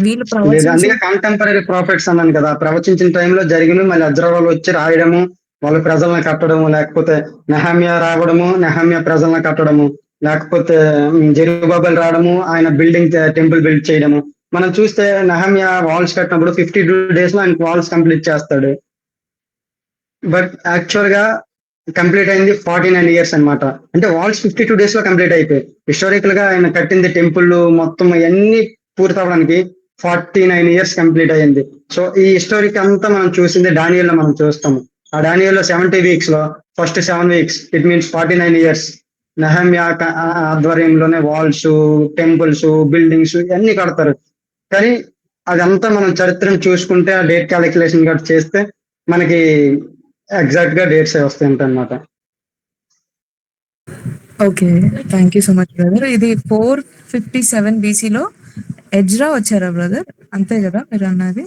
వీళ్ళు లేదు, ప్రవచించి అందుకే కాంటెంపరీ ప్రాఫిట్స్ అన్నాను కదా. ప్రవచించిన టైంలో జరిగిన మళ్ళీ అజ్రా వాళ్ళు వచ్చి రాయడము, వాళ్ళు ప్రజలను కట్టడము, లేకపోతే నెహమ్యా రావడము, నెహమ్యా ప్రజలను కట్టడము, లేకపోతే జెరుబాబెల్ రావడము, ఆయన బిల్డింగ్ టెంపుల్ బిల్డ్ చేయడము. మనం చూస్తే నెహమ్యా వాల్స్ కట్టినప్పుడు 52 days లో ఆయన వాల్స్ కంప్లీట్ చేస్తాడు. బట్ యాక్చువల్ గా కంప్లీట్ అయింది 49 years అన్నమాట. అంటే వాల్స్ 52 days లో కంప్లీట్ అయిపోయాయి. హిస్టారికల్ గా ఆయన కట్టింది టెంపుల్ మొత్తం ఇవన్నీ పూర్తి అవ్వడానికి 49 years కంప్లీట్ అయ్యింది. సో ఈ హిస్టారిక్ అంతా మనం చూసింది డానియల్ లో మనం చూస్తాము. ఆ డానియల్ లో 70 weeks లో first 7 weeks, it means 49 years Nehemiah ఆధ్వర్యంలోనే వాల్స్, టెంపుల్స్, బిల్డింగ్స్ ఇవన్నీ కడతారు. కానీ అదంతా మనం చరిత్రను చూసుకుంటే ఆ డేట్ క్యాలిక్యులేషన్ కూడా చేస్తే మనకి ఎగ్జాక్ట్ గా డేట్స్ వస్తాయి అన్నమాట. Okay, thank you so much brother. ఇది 457 BCలో ఎజ్రా వచ్చారా బ్రదర్? అంతే కదా మీరు అన్నది?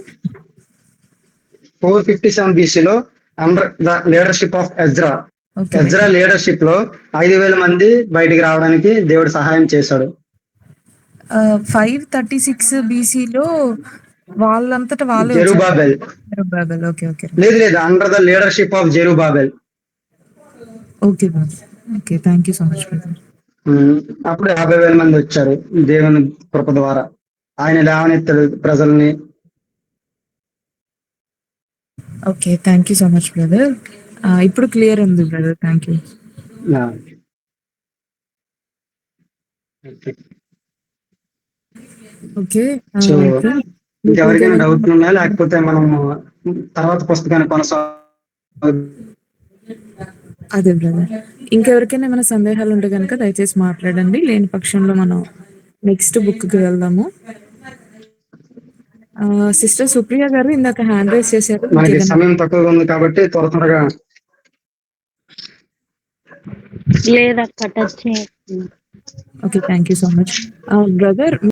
457 BCలో under the leadership of Ezra. Okay. Ezra leadership లో 5,000 మంది బయటికి రావడానికి దేవుడు సహాయం చేశాడు. 536 BCలో వాళ్ళంతట వాళ్ళే వచ్చారు. జెరుబాబెల్. ఓకే ఓకే లేదు లేదు, under the leadership of Zerubbabel. Okay brother. Okay, thank you so much brother. అప్పుడు 50,000 మంది వచ్చారు దేవుని కృప ద్వారా. ఆయన లేవనెత్తాడు ప్రజల్ని. Okay, thank you so much brother. ఇప్పుడు క్లియర్ ఉంది brother, thank you. Okay. So ఇంకెవరికైనా డౌట్ ఉన్నా, లేకపోతే మనం తర్వాత పుస్తకాన్ని అదే బ్రదర్, ఇంకెవరికైనా ఏమైనా సందేహాలు ఉంటే కనుక దయచేసి మాట్లాడండి. లేని పక్షంలో మనం నెక్స్ట్ బుక్ కి వెళ్దాము. సిస్టర్ సుప్రియ గారు ఇందాక హ్యాండ్ రైస్ చేశారు. మనకి సమయం తక్కువగా ఉంది కాబట్టి త్వరగా లేదక్క టచ్ చేయండి. Okay, thank you so much brother.